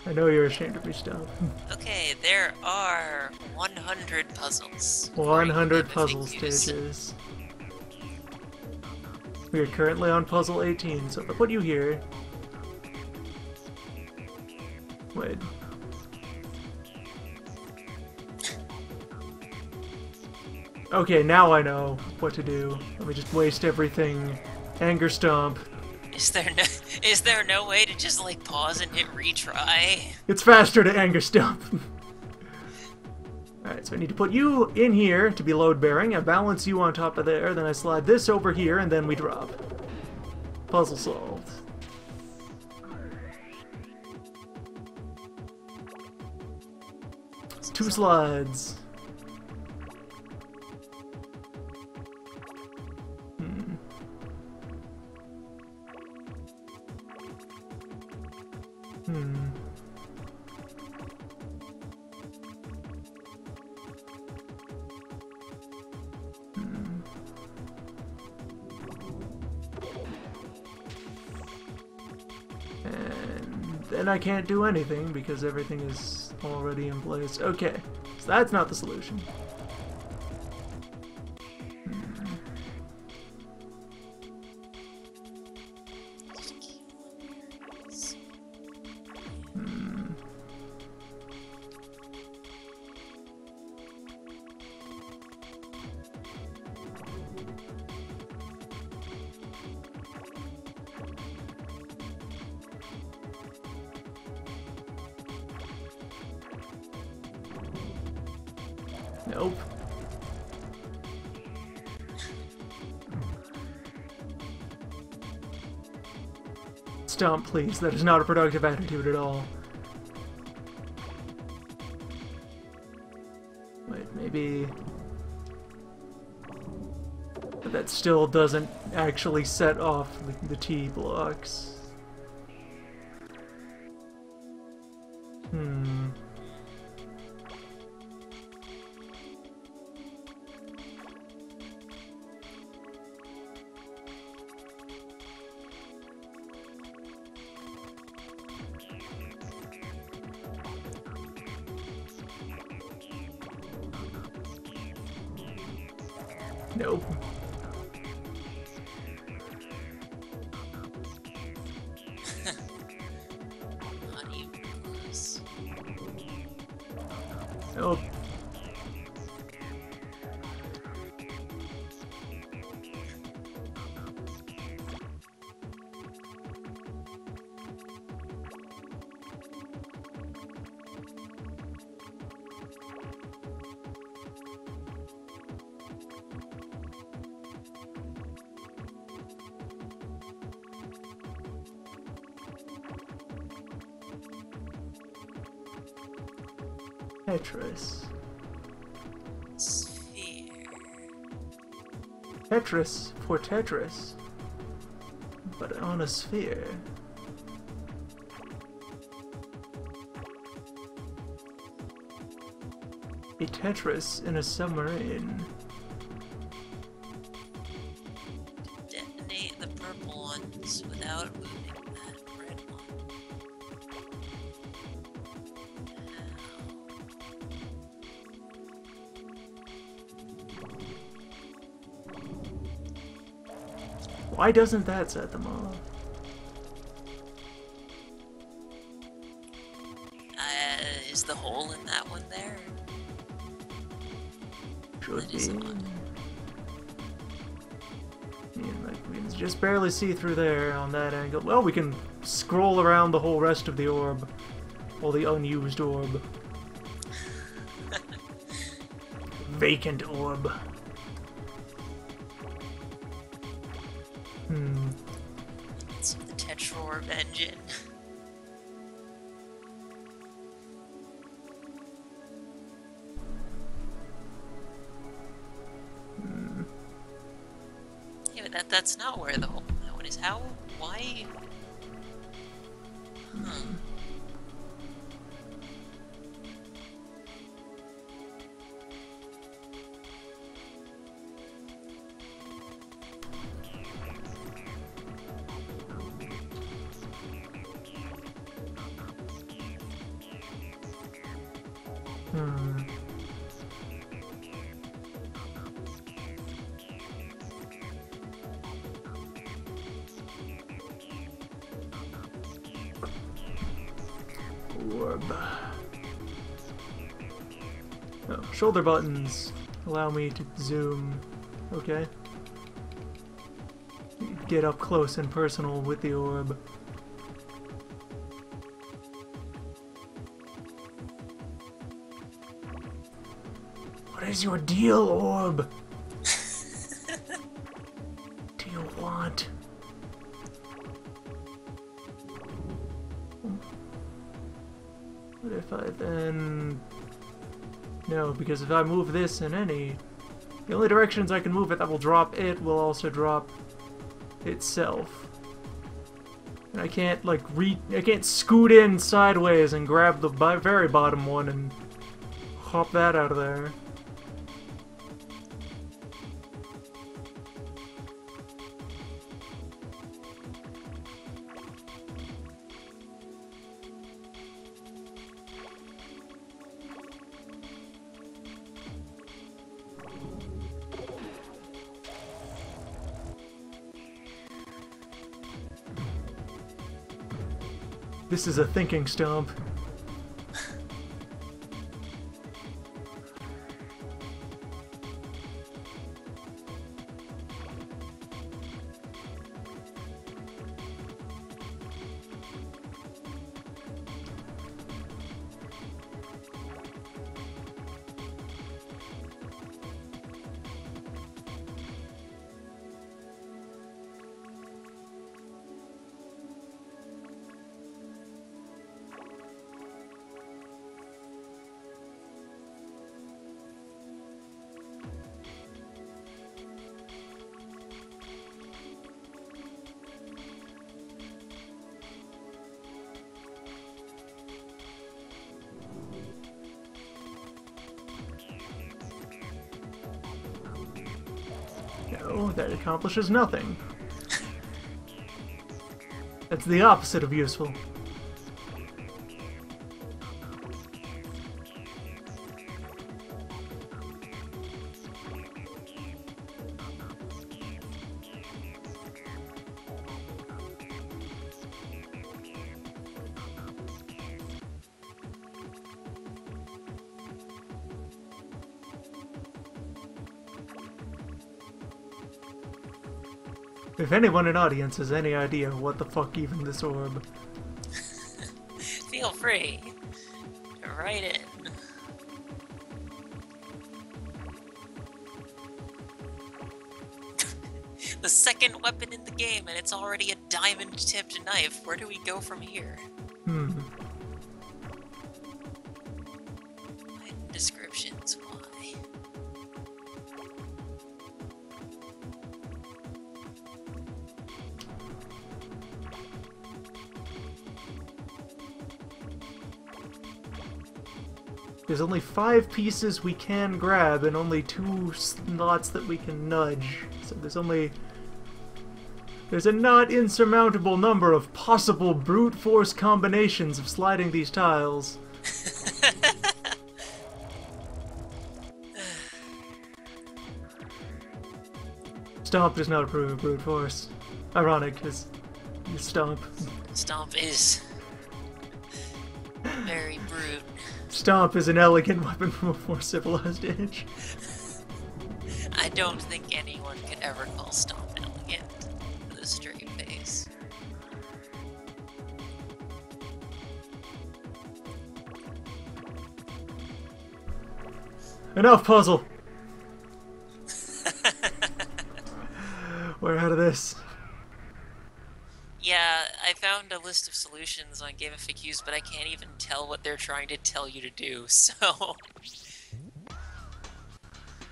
Speaker 1: I know you're ashamed of me, Stomp.
Speaker 3: Okay, there are 100 puzzles.
Speaker 1: 100 puzzle stages. We are currently on puzzle 18, so if I put you here... Wait. Okay, now I know what to do. Let me just waste everything. Anger Stomp.
Speaker 3: Is there no way to just like pause and hit retry?
Speaker 1: It's faster to Anger Stomp. Alright, so I need to put you in here to be load-bearing. I balance you on top of there, then I slide this over here, and then we drop. Puzzle solved. Two slides. And then I can't do anything because everything is already in place. Okay, so that's not the solution. Nope. Stomp, please. That is not a productive attitude at all. Wait, maybe... But that still doesn't actually set off the T blocks. Nope.
Speaker 3: Not even close.
Speaker 1: Nope. Tetris.
Speaker 3: Sphere.
Speaker 1: Tetris for Tetris. But on a sphere. A Tetris in a submarine.
Speaker 3: Detonate the purple ones without moving that red one.
Speaker 1: Why doesn't that set them off?
Speaker 3: Is the hole in that one there?
Speaker 1: Should
Speaker 3: That
Speaker 1: be.
Speaker 3: is odd.
Speaker 1: Like we can just barely see through there on that angle. Well, we can scroll around the whole rest of the orb. Or the unused orb. Vacant orb.
Speaker 3: It's the Tetrorb engine. Yeah, but that's not where the hole that one is. How? Why?
Speaker 1: Orb. Oh, shoulder buttons. Allow me to zoom. Okay. Get up close and personal with the orb. What is your deal, orb? Do you want? What if I then... No, because if I move this in any... The only directions I can move it that will drop it will also drop itself. And I can't, like, I can't scoot in sideways and grab the very bottom one and hop that out of there. This is a thinking stomp. No, that accomplishes nothing. That's the opposite of useful. If anyone in audience has any idea what the fuck even this orb...
Speaker 3: Feel free to write in. The second weapon in the game, and it's already a diamond-tipped knife. Where do we go from here? Hidden descriptions, why?
Speaker 1: There's only 5 pieces we can grab and only 2 slots that we can nudge. So there's a not insurmountable number of possible brute force combinations of sliding these tiles. Stomp does not approve of brute force. Ironic, because Stomp.
Speaker 3: Stomp is very brute.
Speaker 1: Stomp is an elegant weapon from a more civilized age.
Speaker 3: I don't think anyone could ever call Stomp elegant with a straight face.
Speaker 1: Enough puzzle! We're out of this.
Speaker 3: Yeah, I found a list of solutions on GameFAQs, but I can't even tell what they're trying to tell you to do, so...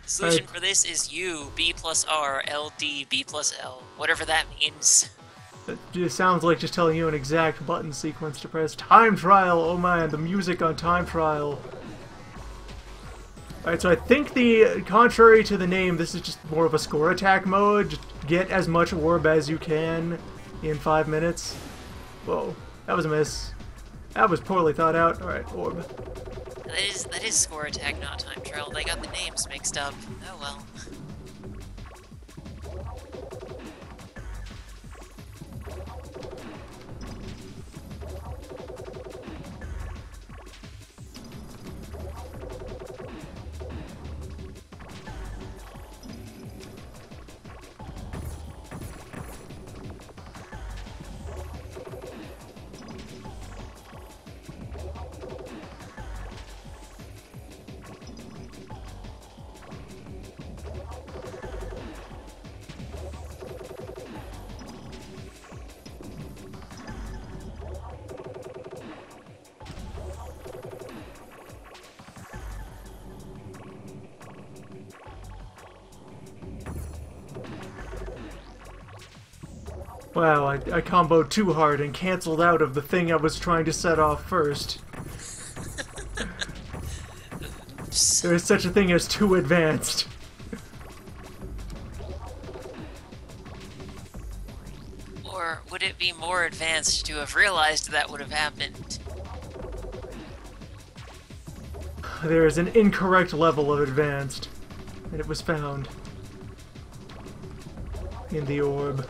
Speaker 3: The solution for this is U, B plus R, L, D, B plus L, whatever that means.
Speaker 1: It just sounds like just telling you an exact button sequence to press. Time Trial! Oh man, the music on Time Trial. Alright, so I think contrary to the name, this is just more of a score attack mode. Just get as much orb as you can in 5 minutes. Whoa, that was a miss. That was poorly thought out. Alright, orb.
Speaker 3: That is score attack, not time trial. They got the names mixed up. Oh well.
Speaker 1: Wow, I comboed too hard and canceled out of the thing I was trying to set off first. There is such a thing as too advanced.
Speaker 3: Or would it be more advanced to have realized that would have happened?
Speaker 1: There is an incorrect level of advanced, and it was found in the orb.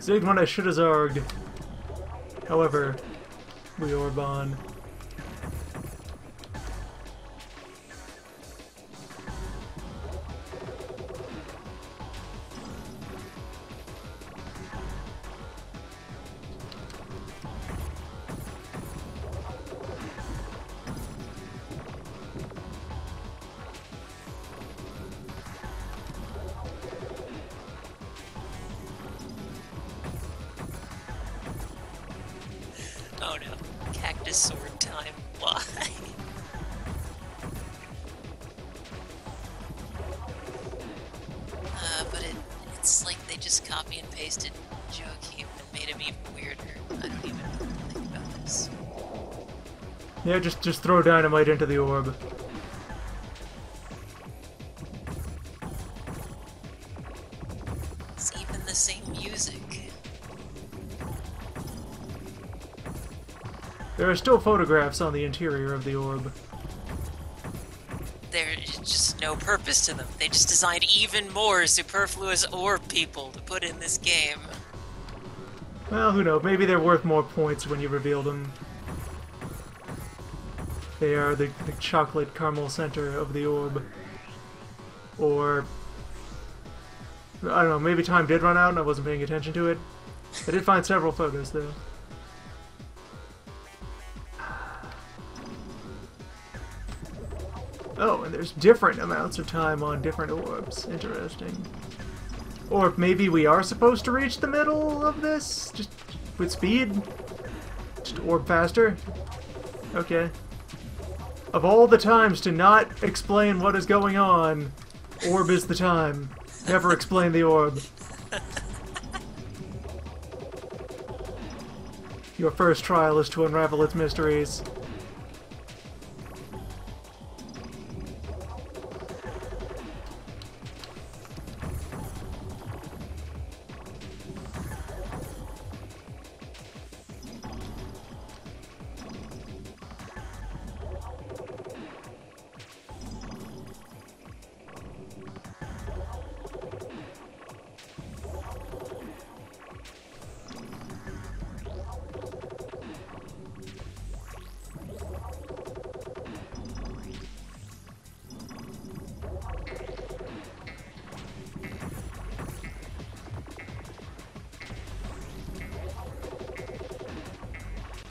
Speaker 1: Zigmund, I should have zarged. However, we orb on.
Speaker 3: Oh no. Cactus sword time. Why? But it's like they just copy and pasted Joachim and made him even weirder. I don't even know what to think about this.
Speaker 1: Yeah, just throw dynamite into the orb.
Speaker 3: It's even the same music.
Speaker 1: There are still photographs on the interior of the orb.
Speaker 3: There's just no purpose to them. They just designed even more superfluous orb people to put in this game.
Speaker 1: Well, who knows? Maybe they're worth more points when you reveal them. They are the chocolate caramel center of the orb. Or... I don't know, maybe time did run out and I wasn't paying attention to it. I did find several photos, though. Oh, and there's different amounts of time on different orbs. Interesting. Or maybe we are supposed to reach the middle of this? Just with speed? Just orb faster? Okay. Of all the times to not explain what is going on, orb is the time. Never explain the orb. Your first trial is to unravel its mysteries.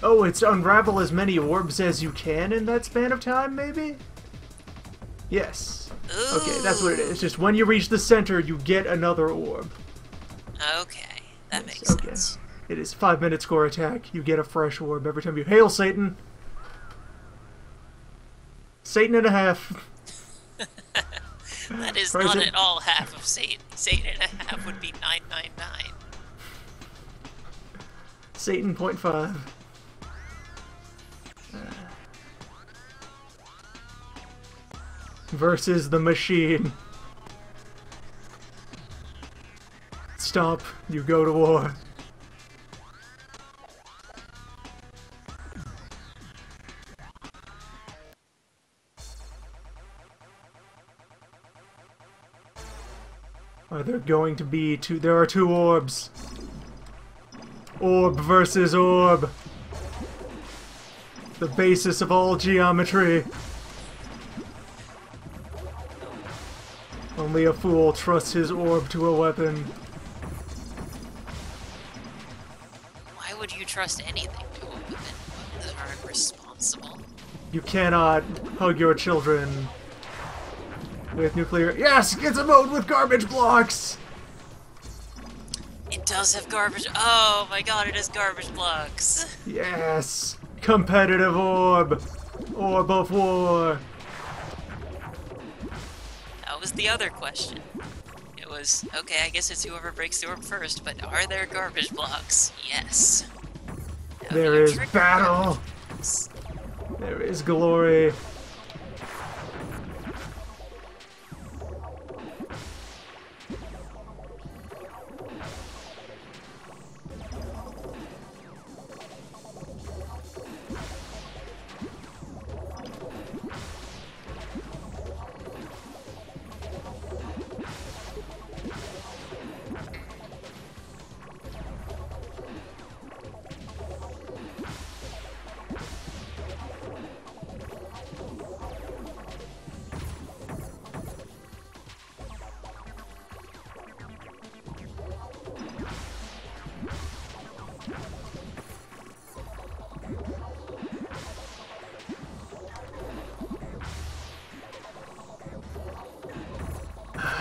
Speaker 1: Oh, it's unravel as many orbs as you can in that span of time, maybe? Yes.
Speaker 3: Ooh.
Speaker 1: Okay, that's what it is. Just when you reach the center, you get another orb.
Speaker 3: Okay, that makes
Speaker 1: Okay.
Speaker 3: sense.
Speaker 1: It is 5-minute score attack. You get a fresh orb every time you hail Satan. Satan and a half.
Speaker 3: That is
Speaker 1: Present.
Speaker 3: not at all half of Satan. Satan and a half would be 999.
Speaker 1: Satan 0.5. Versus the machine. Stop, you go to war. Are there going to be two? There are two orbs. Orb versus orb. The basis of all geometry. Only a fool trusts his orb to a weapon.
Speaker 3: Why would you trust anything to a weapon? Weapons aren't responsible.
Speaker 1: You cannot hug your children with nuclear... Yes! It's a mode with garbage blocks!
Speaker 3: It does have garbage... Oh my god, it has garbage blocks!
Speaker 1: Yes! Competitive orb! Orb of war!
Speaker 3: That was the other question. It was, okay, I guess it's whoever breaks the orb first, but are there garbage blocks? Yes. How do
Speaker 1: There
Speaker 3: you
Speaker 1: is
Speaker 3: trigger
Speaker 1: battle!
Speaker 3: garbage blocks?
Speaker 1: There is glory!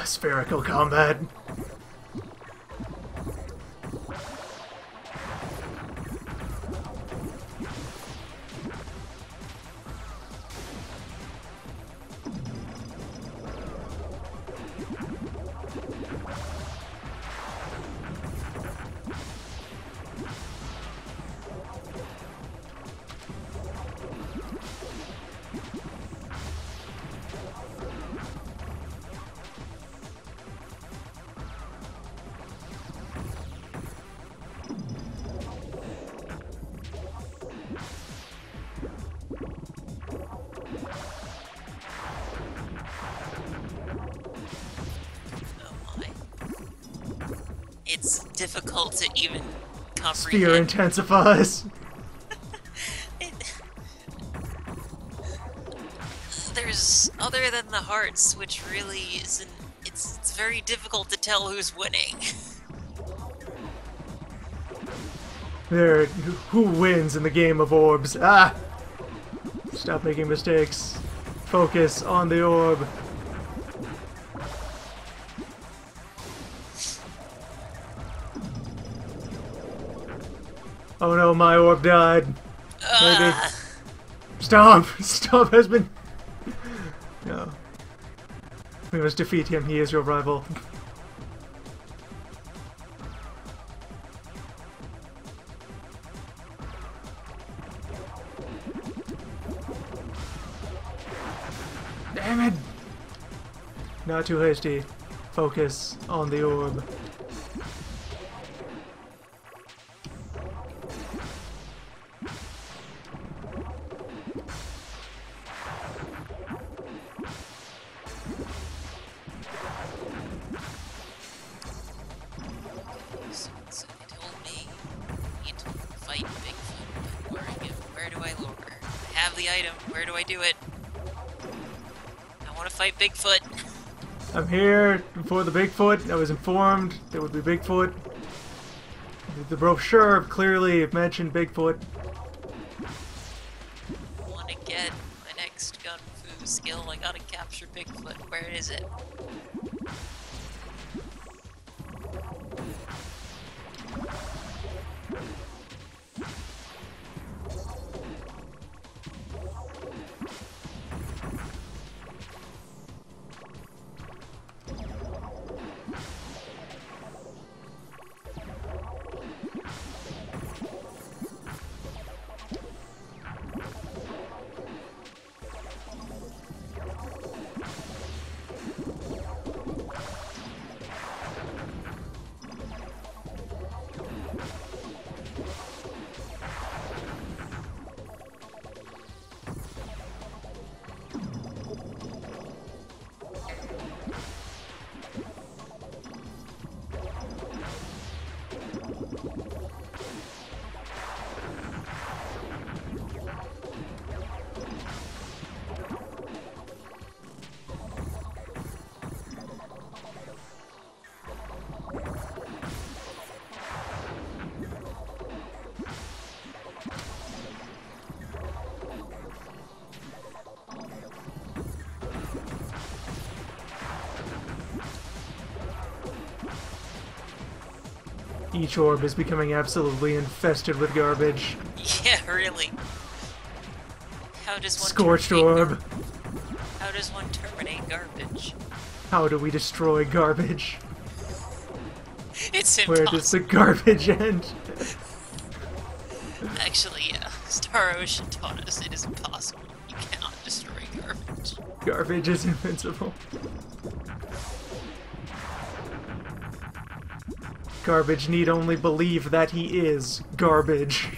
Speaker 1: Spherical combat.
Speaker 3: It's difficult to even comprehend.
Speaker 1: Spear intensifies.
Speaker 3: There's other than the hearts, which really isn't. It's very difficult to tell who's winning.
Speaker 1: There, who wins in the game of orbs? Ah! Stop making mistakes. Focus on the orb. Oh no, my orb died. Maybe. Stomp! Stomp has been... No. We must defeat him, he is your rival. Damn it! Not too hasty. Focus on the orb.
Speaker 3: So they told me I need to fight Bigfoot, but where do I lure? I have the item, where do I do it? I want to fight Bigfoot.
Speaker 1: I'm here for the Bigfoot. I was informed there would be Bigfoot. The brochure clearly mentioned Bigfoot.
Speaker 3: I want to get my next gun fu skill. I gotta capture Bigfoot. Where is it?
Speaker 1: Each orb is becoming absolutely infested with garbage.
Speaker 3: Yeah, really. How does one
Speaker 1: Scorched orb.
Speaker 3: How does one terminate garbage?
Speaker 1: How do we destroy garbage?
Speaker 3: It's impossible.
Speaker 1: Where does the garbage end?
Speaker 3: Actually, yeah. Star Ocean taught us it is impossible. You cannot destroy garbage.
Speaker 1: Garbage is invincible. Garbage need only believe that he is garbage.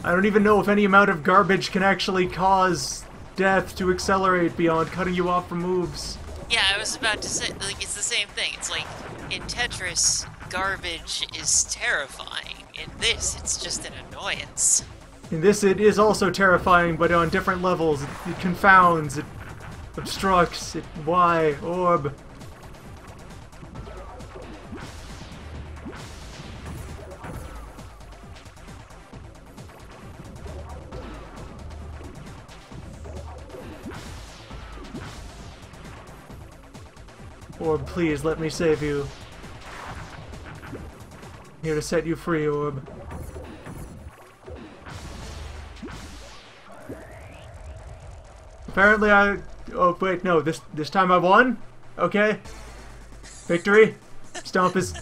Speaker 1: I don't even know if any amount of garbage can actually cause death to accelerate beyond cutting you off from moves.
Speaker 3: Yeah, I was about to say, like, it's the same thing. It's like, in Tetris, garbage is terrifying. In this, it's just an annoyance.
Speaker 1: In this, it is also terrifying, but on different levels. It confounds, it obstructs, it... Why? Orb. Orb, please, let me save you. Here to set you free, Orb. Apparently oh, wait, no, this time I won? Okay. Victory? Stomp is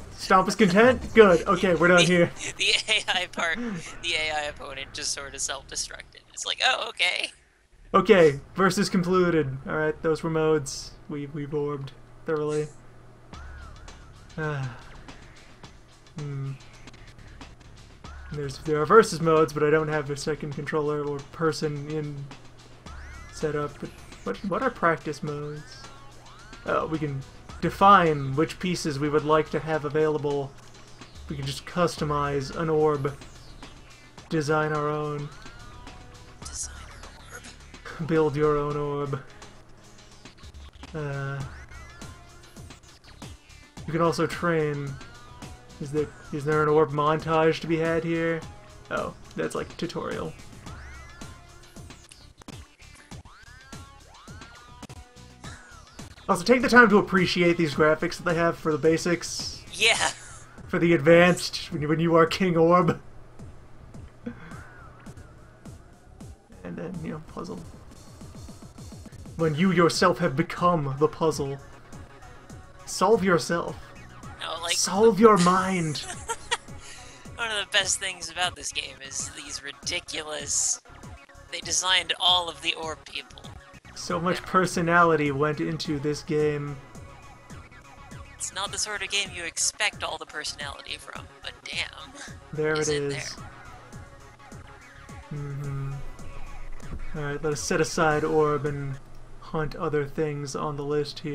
Speaker 1: content? Good, okay, we're done here.
Speaker 3: The AI opponent just sort of self-destructed. It's like, oh, okay.
Speaker 1: Okay, versus concluded. Alright, those were modes. We've orbed thoroughly. There are versus modes, but I don't have a second controller or person in setup. But what are practice modes? We can define which pieces we would like to have available. We can just customize an orb. Design our own.
Speaker 3: Design our orb.
Speaker 1: Build your own orb. You can also train. Is there an orb montage to be had here? Oh, that's like tutorial. Also, take the time to appreciate these graphics that they have for the basics.
Speaker 3: Yeah.
Speaker 1: For the advanced, when you are King Orb. And then, you know, puzzle. When you yourself have become the puzzle. Solve yourself.
Speaker 3: No, like,
Speaker 1: solve your mind.
Speaker 3: one of the best things about this game is these ridiculous... They designed all of the orb people.
Speaker 1: So much personality went into this game.
Speaker 3: It's not the sort of game you expect all the personality from, but damn.
Speaker 1: There it is.
Speaker 3: There.
Speaker 1: Alright, let us set aside orb and hunt other things on the list here.